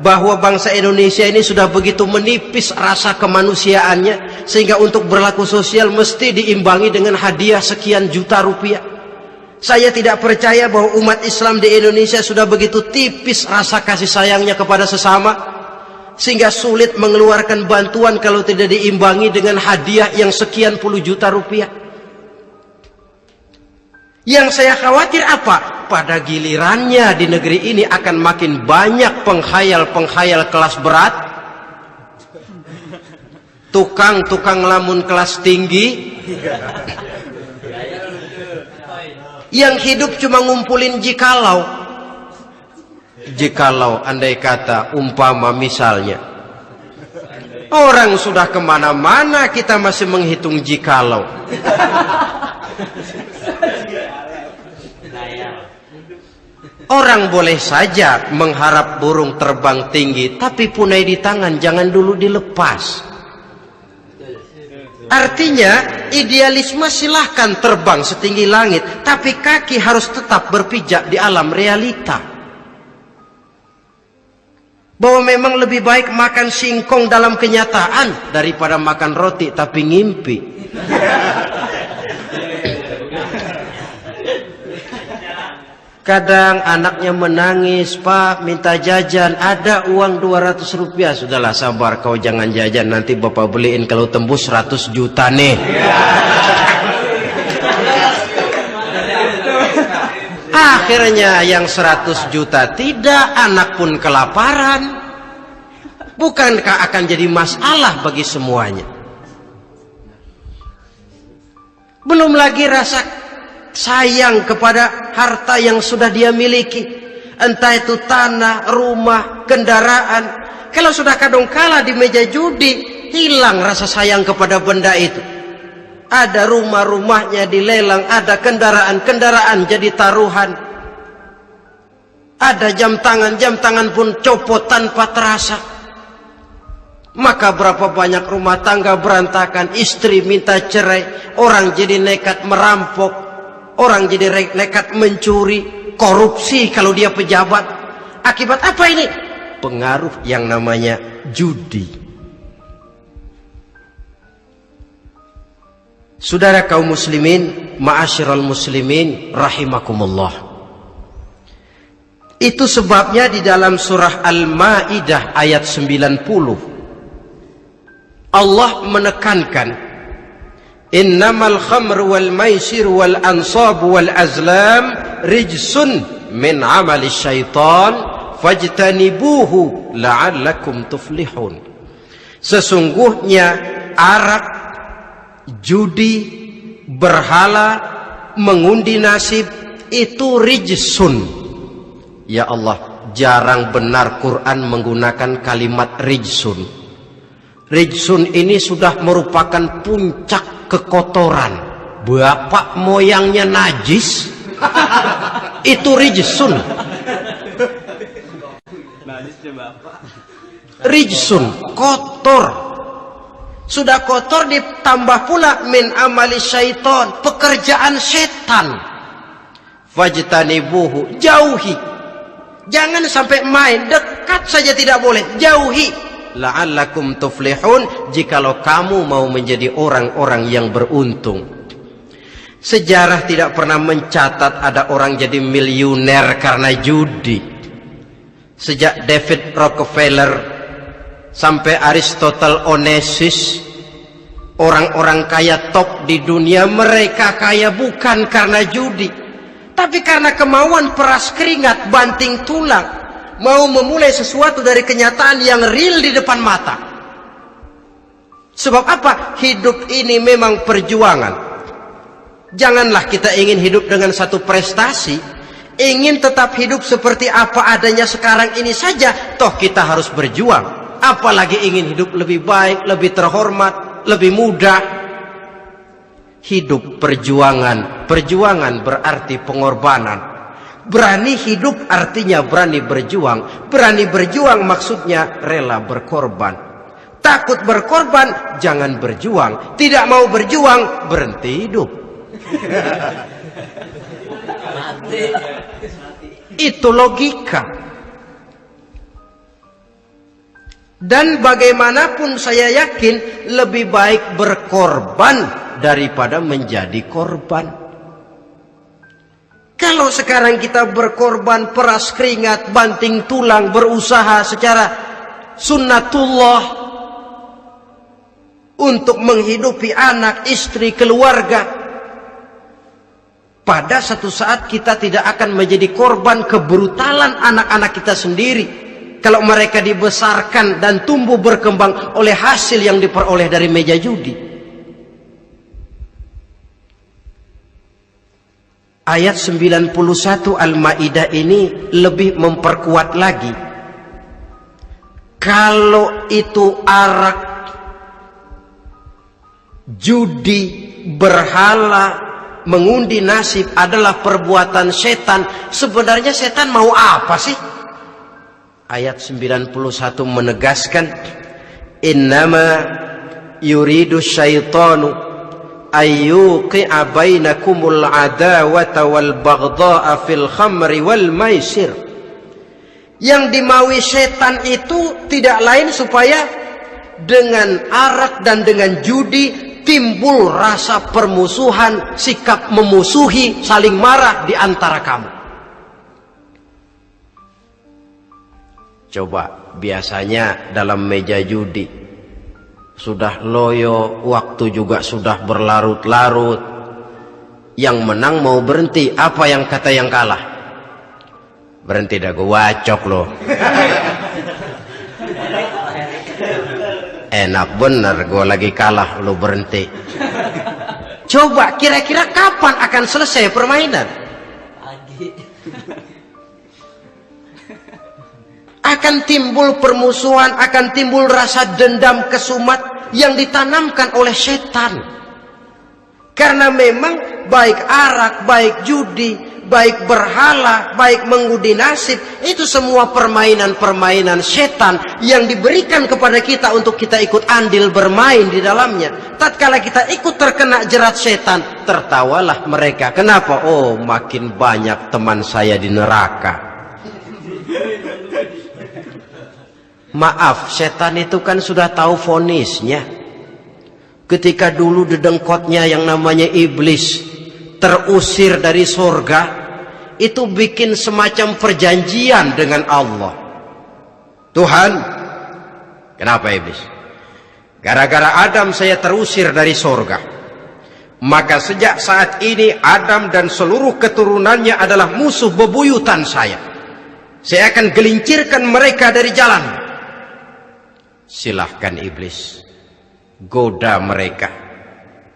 bahwa bangsa Indonesia ini sudah begitu menipis rasa kemanusiaannya, sehingga untuk berlaku sosial mesti diimbangi dengan hadiah sekian juta rupiah. Saya tidak percaya bahwa umat Islam di Indonesia sudah begitu tipis rasa kasih sayangnya kepada sesama, sehingga sulit mengeluarkan bantuan kalau tidak diimbangi dengan hadiah yang sekian puluh juta rupiah. Yang saya khawatir apa? Pada gilirannya di negeri ini akan makin banyak penghayal-penghayal kelas berat, tukang-tukang lamun kelas tinggi, yang hidup cuma ngumpulin jikalau. Jikalau, andai kata, umpama misalnya, orang sudah kemana-mana kita masih menghitung jikalau. Orang boleh saja mengharap burung terbang tinggi, tapi punai di tangan jangan dulu dilepas. Artinya idealisme silahkan terbang setinggi langit, tapi kaki harus tetap berpijak di alam realita. Bahwa memang lebih baik makan singkong dalam kenyataan daripada makan roti tapi ngimpi. Kadang anaknya menangis, Pak minta jajan, ada uang 200 rupiah. Sudahlah sabar, kau jangan jajan, nanti bapak beliin kalau tembus 100 juta nih. Akhirnya yang 100 juta tidak, anak pun kelaparan. Bukankah akan jadi masalah bagi semuanya? Belum lagi rasa sayang kepada harta yang sudah dia miliki, entah itu tanah, rumah, kendaraan. Kalau sudah kadangkala di meja judi, hilang rasa sayang kepada benda itu. Ada rumah-rumahnya dilelang, ada kendaraan-kendaraan jadi taruhan, ada jam tangan pun copot tanpa terasa. Maka berapa banyak rumah tangga berantakan, istri minta cerai, orang jadi nekat merampok, orang jadi nekat mencuri, korupsi kalau dia pejabat. Akibat apa ini? Pengaruh yang namanya judi. Saudara kaum muslimin, ma'asyiral muslimin rahimakumullah. Itu sebabnya di dalam surah Al-Maidah ayat 90 Allah menekankan, innamal khamru wal maisir wal ansab wal azlam rijsun min amali syaitan fajtanibuhu la'allakum tuflihun. Sesungguhnya arak, judi, berhala, mengundi nasib itu rijsun. Ya Allah, jarang benar Quran menggunakan kalimat rijsun. Rijsun ini sudah merupakan puncak kekotoran. Bapak moyangnya najis, itu rijsun. Rijsun, kotor. Sudah kotor ditambah pula min amali syaitan, pekerjaan setan. Fajtanibuhu, jauhi. Jangan sampai main, dekat saja tidak boleh, jauhi. La'allakum tuflihun, jikalau kamu mau menjadi orang-orang yang beruntung. Sejarah tidak pernah mencatat ada orang jadi miliuner karena judi. Sejak David Rockefeller sampai Aristotle Onassis, orang-orang kaya top di dunia, mereka kaya bukan karena judi, tapi karena kemauan peras keringat, banting tulang, mau memulai sesuatu dari kenyataan yang real di depan mata. Sebab apa? Hidup ini memang perjuangan. Janganlah kita ingin hidup dengan satu prestasi, ingin tetap hidup seperti apa adanya sekarang ini saja, toh kita harus berjuang. Apalagi ingin hidup lebih baik, lebih terhormat, lebih mudah. Hidup perjuangan. Perjuangan berarti pengorbanan. Berani hidup artinya berani berjuang. Berani berjuang maksudnya rela berkorban. Takut berkorban, jangan berjuang. Tidak mau berjuang, berhenti hidup. Itu logika. Dan bagaimanapun saya yakin lebih baik berkorban daripada menjadi korban. Kalau sekarang kita berkorban, peras keringat, banting tulang, berusaha secara sunnatullah untuk menghidupi anak, istri, keluarga, pada satu saat kita tidak akan menjadi korban kebrutalan anak-anak kita sendiri kalau mereka dibesarkan dan tumbuh berkembang oleh hasil yang diperoleh dari meja judi. Ayat 91 Al-Maidah ini lebih memperkuat lagi. Kalau itu arak, judi, berhala, mengundi nasib adalah perbuatan setan, sebenarnya setan mau apa sih? Ayat 91 menegaskan, innama yuridu syaitanu ayyuqi'a bainakumul adawata wal baghdha'a fil khamri wal maisir. Yang dimaui setan itu tidak lain supaya dengan arak dan dengan judi timbul rasa permusuhan, sikap memusuhi, saling marah di antara kamu. Coba biasanya dalam meja judi sudah loyo, waktu juga sudah berlarut-larut. Yang menang mau berhenti, apa yang kata yang kalah? Berhenti dah, gue wacok loh. Enak bener, gue lagi kalah, lo berhenti. Coba kira-kira kapan akan selesai permainan? Akan timbul permusuhan, akan timbul rasa dendam kesumat yang ditanamkan oleh setan. Karena memang baik arak, baik judi, baik berhala, baik mengundi nasib, itu semua permainan-permainan setan yang diberikan kepada kita untuk kita ikut andil bermain di dalamnya. Tatkala kita ikut terkena jerat setan, tertawalah mereka. Kenapa? Oh, makin banyak teman saya di neraka. Maaf, setan itu kan sudah tahu vonisnya. Ketika dulu dedengkotnya yang namanya iblis terusir dari surga, itu bikin semacam perjanjian dengan Allah. Tuhan, kenapa iblis? Gara-gara Adam saya terusir dari surga. Maka sejak saat ini Adam dan seluruh keturunannya adalah musuh bebuyutan saya. Saya akan gelincirkan mereka dari jalan. Silahkan iblis, goda mereka,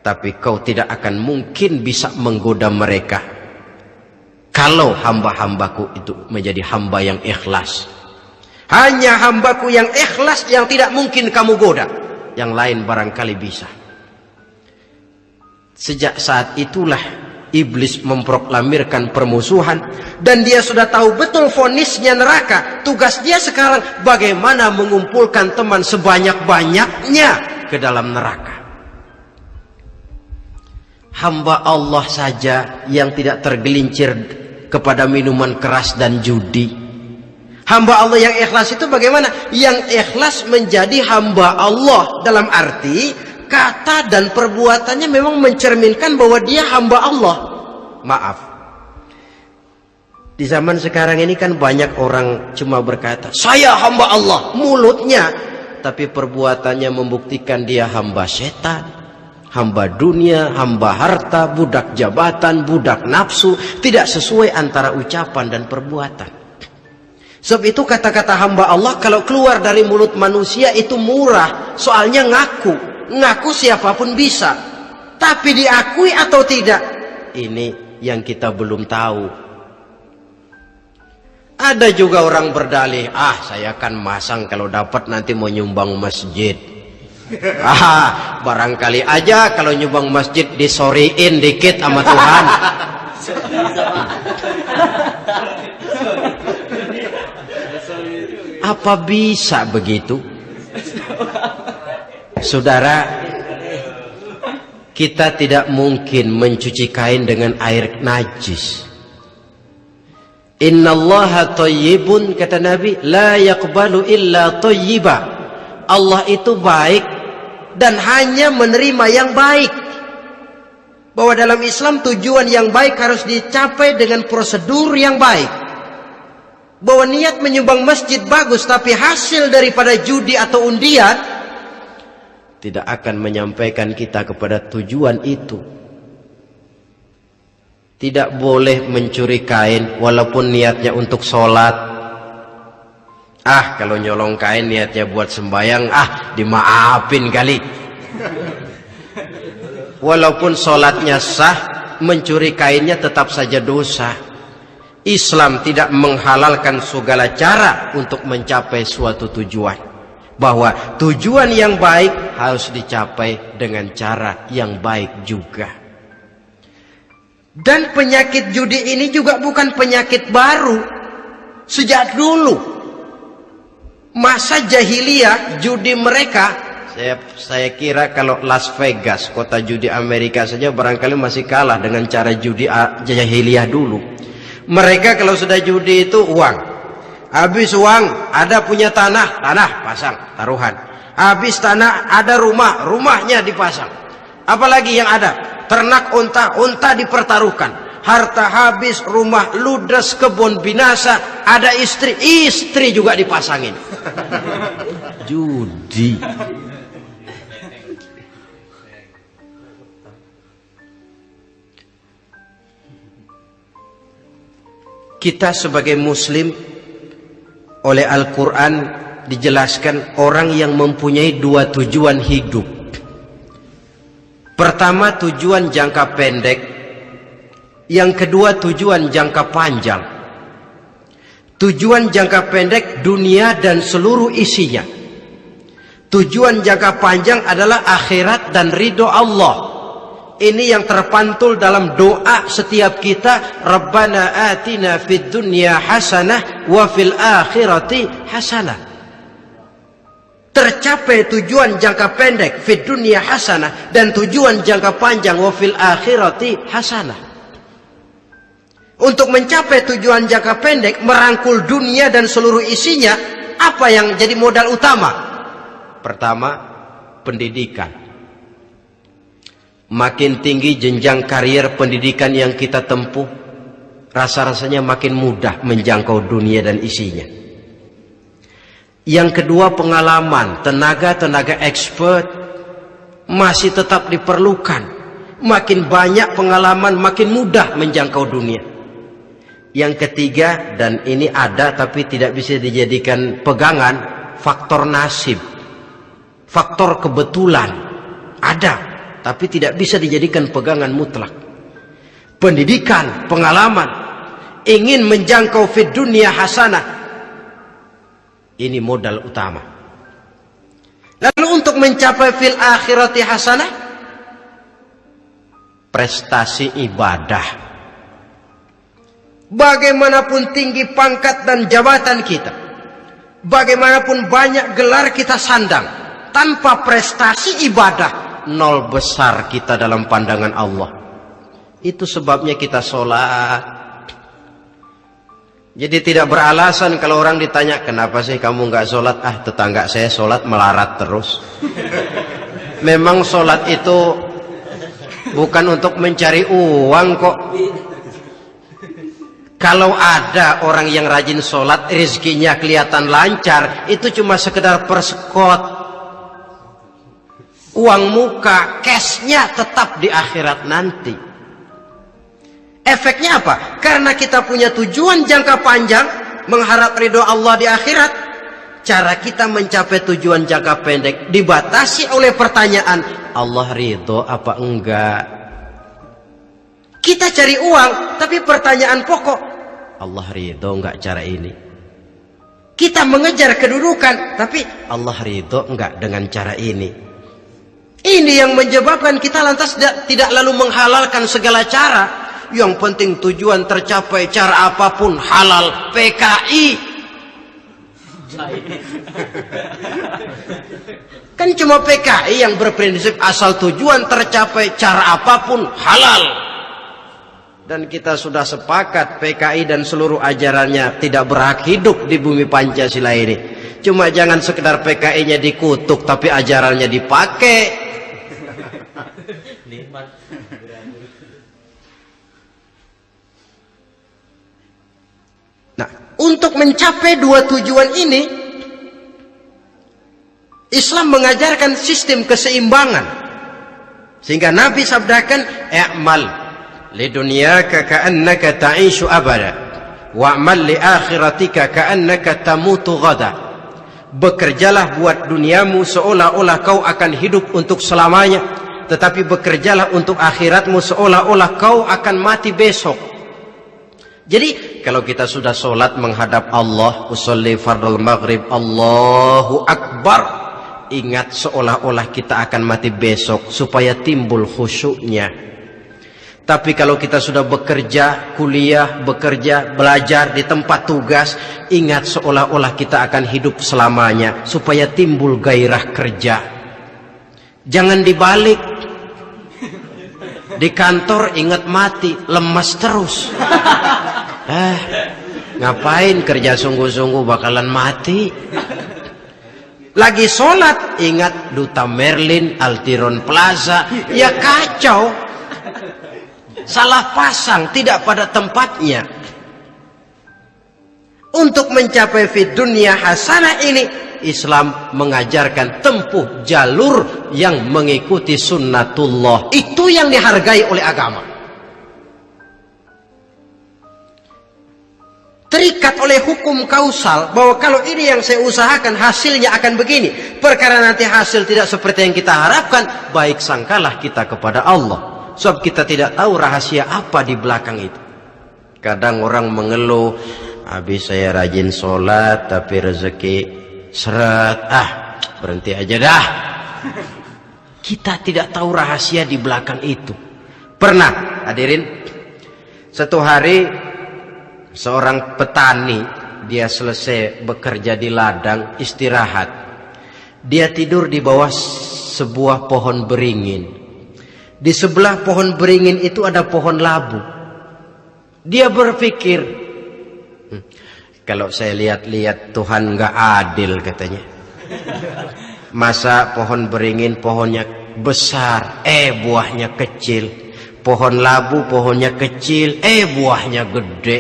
tapi kau tidak akan mungkin bisa menggoda mereka kalau hamba-hambaku itu menjadi hamba yang ikhlas. Hanya hambaku yang ikhlas yang tidak mungkin kamu goda, yang lain barangkali bisa. Sejak saat itulah iblis memproklamirkan permusuhan, dan dia sudah tahu betul vonisnya neraka. Tugas dia sekarang bagaimana mengumpulkan teman sebanyak-banyaknya ke dalam neraka. Hamba Allah saja yang tidak tergelincir kepada minuman keras dan judi. Hamba Allah yang ikhlas itu bagaimana? Yang ikhlas menjadi hamba Allah dalam arti kata dan perbuatannya memang mencerminkan bahwa dia hamba Allah. Maaf, di zaman sekarang ini kan banyak orang cuma berkata saya hamba Allah mulutnya, tapi perbuatannya membuktikan dia hamba setan, hamba dunia, hamba harta, budak jabatan, budak nafsu. Tidak sesuai antara ucapan dan perbuatan. Sebab itu kata-kata hamba Allah kalau keluar dari mulut manusia itu murah. Soalnya ngaku siapapun bisa. Tapi diakui atau tidak, ini yang kita belum tahu. Ada juga orang berdalih, saya kan masang kalau dapat nanti mau nyumbang masjid. Barangkali aja kalau nyumbang masjid disoriin dikit sama Tuhan. Apa bisa begitu? Saudara, kita tidak mungkin mencuci kain dengan air najis. Innallaha thayyibun, kata Nabi, la yaqbalu illa thayyiba. Allah itu baik dan hanya menerima yang baik. Bahwa dalam Islam tujuan yang baik harus dicapai dengan prosedur yang baik. Bahwa niat menyumbang masjid bagus, tapi hasil daripada judi atau undian tidak akan menyampaikan kita kepada tujuan itu. Tidak boleh mencuri kain walaupun niatnya untuk sholat. Kalau nyolong kain niatnya buat sembahyang, dimaafin kali. Walaupun sholatnya sah, mencuri kainnya tetap saja dosa. Islam tidak menghalalkan segala cara untuk mencapai suatu tujuan. Bahwa tujuan yang baik harus dicapai dengan cara yang baik juga. Dan penyakit judi ini juga bukan penyakit baru. Sejak dulu masa jahiliyah judi mereka, saya kira kalau Las Vegas, kota judi Amerika saja barangkali masih kalah dengan cara judi jahiliyah dulu. Mereka kalau sudah judi itu uang. Habis uang, ada punya tanah pasang, taruhan. Habis tanah, ada rumahnya dipasang. Apalagi yang ada? Ternak unta dipertaruhkan. Harta habis, rumah ludes, kebun binasa, ada istri, istri juga dipasangin. Judi. Kita sebagai muslim oleh Al-Quran dijelaskan orang yang mempunyai dua tujuan hidup. Pertama, tujuan jangka pendek. Yang kedua, tujuan jangka panjang. Tujuan jangka pendek dunia dan seluruh isinya. Tujuan jangka panjang adalah akhirat dan ridho Allah. Ini yang terpantul dalam doa setiap kita. Rabbana atina fid dunya hasanah wa fil akhirati hasanah. Tercapai tujuan jangka pendek fid dunya hasanah dan tujuan jangka panjang wa fil akhirati hasanah. Untuk mencapai tujuan jangka pendek, merangkul dunia dan seluruh isinya, apa yang jadi modal utama? Pertama, pendidikan. Makin tinggi jenjang karier pendidikan yang kita tempuh, rasa-rasanya makin mudah menjangkau dunia dan isinya. Yang kedua, pengalaman, tenaga-tenaga expert masih tetap diperlukan. Makin banyak pengalaman, makin mudah menjangkau dunia. Yang ketiga, dan ini ada tapi tidak bisa dijadikan pegangan, faktor nasib. Faktor kebetulan ada, tapi tidak bisa dijadikan pegangan mutlak. Pendidikan, pengalaman, ingin menjangkau fid dunya hasanah, ini modal utama. Lalu untuk mencapai fil akhirati hasanah, prestasi ibadah. Bagaimanapun tinggi pangkat dan jabatan kita, bagaimanapun banyak gelar kita sandang, tanpa prestasi ibadah, nol besar kita dalam pandangan Allah. Itu sebabnya kita sholat. Jadi tidak beralasan kalau orang ditanya, kenapa sih kamu nggak sholat? Ah, tetangga saya sholat melarat terus. Memang sholat itu bukan untuk mencari uang kok. Kalau ada orang yang rajin sholat, rezekinya kelihatan lancar, itu cuma sekedar persekot. Uang muka, cashnya tetap di akhirat nanti. Efeknya apa? Karena kita punya tujuan jangka panjang, mengharap ridho Allah di akhirat. Cara kita mencapai tujuan jangka pendek dibatasi oleh pertanyaan, Allah ridho apa enggak? Kita cari uang, tapi pertanyaan pokok, Allah ridho enggak cara ini? Kita mengejar kedudukan, tapi Allah ridho enggak dengan cara ini? Ini yang menyebabkan kita lantas tidak lalu menghalalkan segala cara. Yang penting tujuan tercapai cara apapun halal. PKI kan cuma PKI yang berprinsip asal tujuan tercapai cara apapun halal. Dan kita sudah sepakat PKI dan seluruh ajarannya tidak berhak hidup di bumi Pancasila ini. Cuma jangan sekedar PKI-nya dikutuk tapi ajarannya dipakai. Nah, untuk mencapai dua tujuan ini, Islam mengajarkan sistem keseimbangan. Sehingga Nabi sabdakan, "I'mal lidunyaka ka'annaka ta'ishu abada, wa'mal li akhiratika ka'annaka tamutu ghada." Bekerjalah buat duniamu seolah-olah kau akan hidup untuk selamanya, tetapi bekerjalah untuk akhiratmu seolah-olah kau akan mati besok. Jadi kalau kita sudah sholat menghadap Allah, usolli fardul maghrib, Allahu Akbar, ingat seolah-olah kita akan mati besok supaya timbul khusyuknya. Tapi kalau kita sudah bekerja, kuliah, bekerja, belajar di tempat tugas, ingat seolah-olah kita akan hidup selamanya supaya timbul gairah kerja. Jangan dibalik. Di kantor ingat mati, lemas terus. Ngapain kerja sungguh-sungguh bakalan mati. Lagi sholat ingat Duta Merlin, Altiron Plaza, ya kacau. Salah pasang, tidak pada tempatnya. Untuk mencapai fid dunya hasanah ini, Islam mengajarkan tempuh jalur yang mengikuti sunnatullah. Itu yang dihargai oleh agama. Terikat oleh hukum kausal bahwa kalau ini yang saya usahakan hasilnya akan begini. Perkara nanti hasil tidak seperti yang kita harapkan, baik sangkalah kita kepada Allah. Sebab kita tidak tahu rahasia apa di belakang itu. Kadang orang mengeluh, habis saya rajin sholat tapi rezeki seret, berhenti aja dah. Kita tidak tahu rahasia di belakang itu. Pernah hadirin, satu hari seorang petani, dia selesai bekerja di ladang, istirahat. Dia tidur di bawah sebuah pohon beringin. Di sebelah pohon beringin itu ada pohon labu. Dia berpikir, kalau saya lihat-lihat Tuhan nggak adil katanya. Masa pohon beringin pohonnya besar, buahnya kecil. Pohon labu pohonnya kecil, buahnya gede.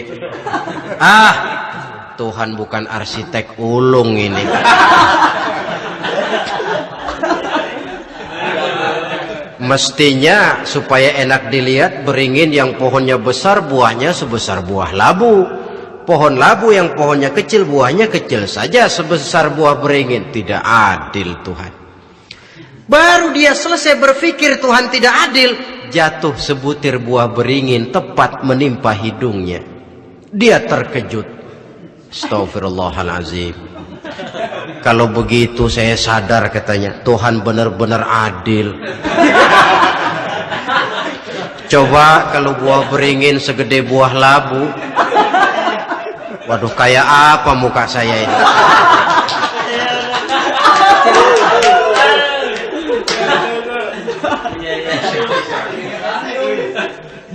Tuhan bukan arsitek ulung ini. Mestinya supaya enak dilihat, beringin yang pohonnya besar buahnya sebesar buah labu. Pohon labu yang pohonnya kecil buahnya kecil saja sebesar buah beringin. Tidak adil Tuhan. Baru dia selesai berpikir Tuhan tidak adil, jatuh sebutir buah beringin tepat menimpa hidungnya. Dia terkejut. Astagfirullahalazim. Kalau begitu saya sadar katanya, Tuhan benar-benar adil. Coba kalau buah beringin segede buah labu, waduh, kayak apa muka saya ini?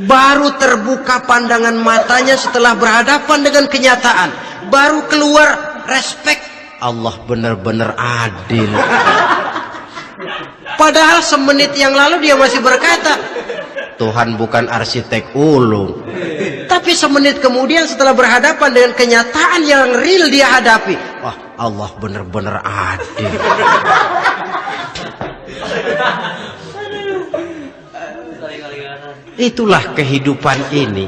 Baru terbuka pandangan matanya setelah berhadapan dengan kenyataan. Baru keluar respect. Allah benar-benar adil. Padahal semenit yang lalu dia masih berkata, Tuhan bukan arsitek ulung. Tapi semenit kemudian setelah berhadapan dengan kenyataan yang real dia hadapi, wah, Allah benar-benar adil. Itulah kehidupan ini.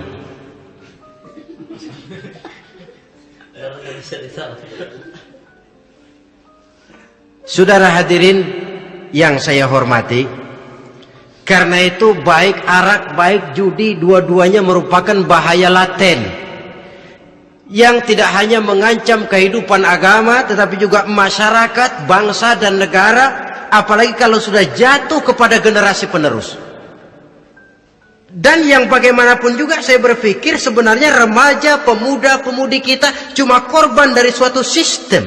Saudara hadirin yang saya hormati, karena itu baik arak, baik judi, dua-duanya merupakan bahaya laten yang tidak hanya mengancam kehidupan agama, tetapi juga masyarakat, bangsa dan negara, apalagi kalau sudah jatuh kepada generasi penerus. Dan yang bagaimanapun juga saya berpikir sebenarnya remaja, pemuda, pemudi kita cuma korban dari suatu sistem.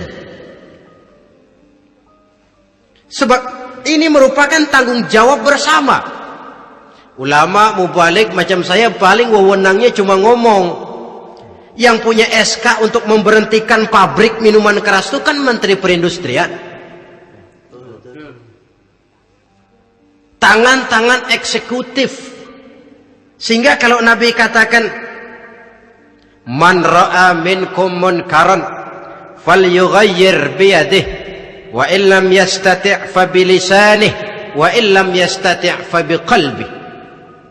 Sebab ini merupakan tanggung jawab bersama. Ulama mubalik macam saya paling wewenangnya cuma ngomong. Yang punya SK untuk memberhentikan pabrik minuman keras itu kan Menteri Perindustrian. Tangan-tangan eksekutif. Sehingga kalau Nabi katakan, man ra'a minkum munkaran falyughayyir biyadihi wa illam yastati' fa bilisanihi wa illam yastati' fa biqalbihi.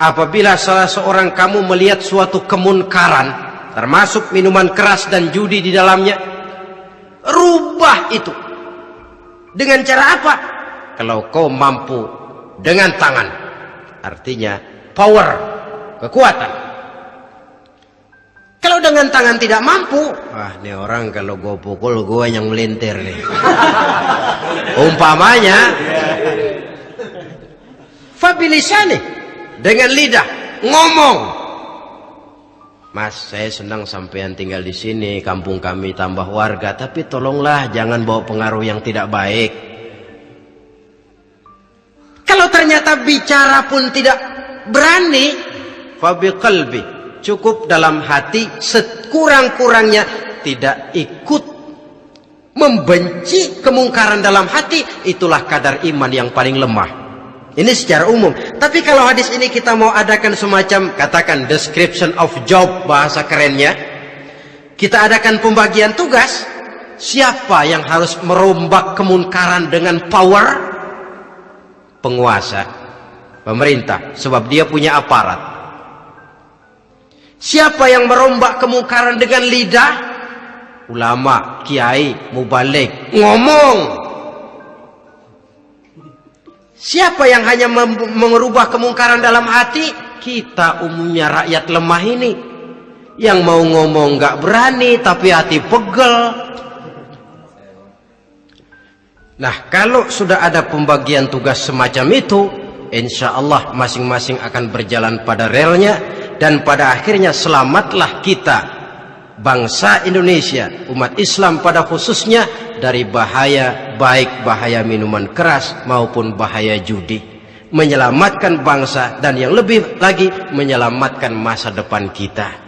Apabila salah seorang kamu melihat suatu kemunkaran, termasuk minuman keras dan judi di dalamnya, rubah itu. Dengan cara apa? Kalau kau mampu dengan tangan, artinya power, kekuatan. Kalau dengan tangan tidak mampu, ini orang kalau gue pukul gue yang melintir nih. Umpamanya, fabilisani, dengan lidah ngomong. Mas, saya senang sampean tinggal di sini, kampung kami tambah warga, tapi tolonglah jangan bawa pengaruh yang tidak baik. Kalau ternyata bicara pun tidak berani, fabiqalbi, cukup dalam hati, sekurang-kurangnya tidak ikut membenci kemungkaran dalam hati. Itulah kadar iman yang paling lemah. Ini secara umum. Tapi kalau hadis ini kita mau adakan semacam, katakan description of job, bahasa kerennya, Kita adakan pembagian tugas. Siapa yang harus merombak kemungkaran dengan power? Penguasa, pemerintah, sebab dia punya aparat. Siapa yang merombak kemungkaran dengan lidah? Ulama, kiai, mubalik, ngomong. Siapa yang hanya mengubah kemungkaran dalam hati? Kita umumnya rakyat lemah ini, yang mau ngomong nggak berani tapi hati pegel. Nah, kalau sudah ada pembagian tugas semacam itu, insya Allah masing-masing akan berjalan pada relnya, dan pada akhirnya selamatlah kita, bangsa Indonesia, umat Islam pada khususnya, dari bahaya, baik bahaya minuman keras maupun bahaya judi. Menyelamatkan bangsa, dan yang lebih lagi menyelamatkan masa depan kita.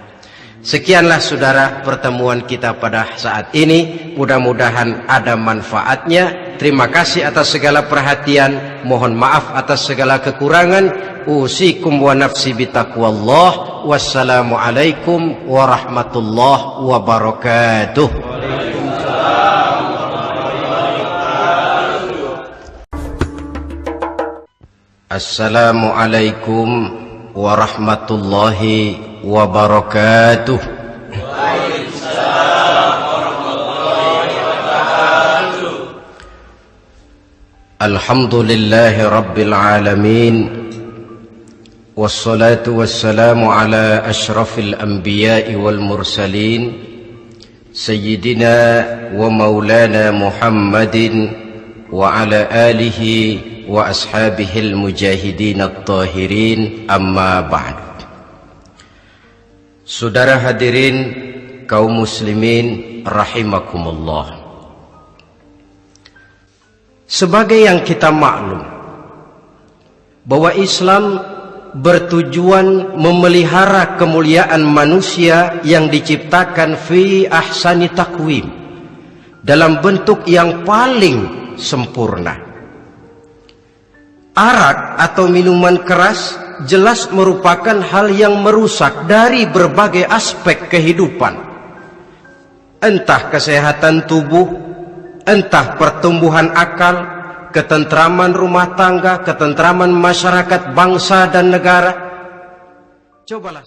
Sekianlah saudara pertemuan kita pada saat ini. Mudah-mudahan ada manfaatnya. Terima kasih atas segala perhatian. Mohon maaf atas segala kekurangan. Usikum wa nafsi bitaqwallah. Wassalamualaikum warahmatullahi wabarakatuh. Assalamualaikum warahmatullahi wabarakatuh. Waalaikumsalam warahmatullahi wabarakatuh. Alhamdulillahi rabbil alamin. Wassalatu wassalamu ala ashrafil anbiya'i wal mursalin, Sayyidina wa maulana Muhammadin wa ala alihi wa ashabihil mujahidin at-tahirin, amma ba'd. Saudara hadirin kaum muslimin rahimakumullah. Sebagai yang kita maklum bahwa Islam bertujuan memelihara kemuliaan manusia yang diciptakan fi ahsani taqwim, dalam bentuk yang paling sempurna. Arak atau minuman keras jelas merupakan hal yang merusak dari berbagai aspek kehidupan. Entah kesehatan tubuh, entah pertumbuhan akal, ketentraman rumah tangga, ketentraman masyarakat, bangsa dan negara. Cobalah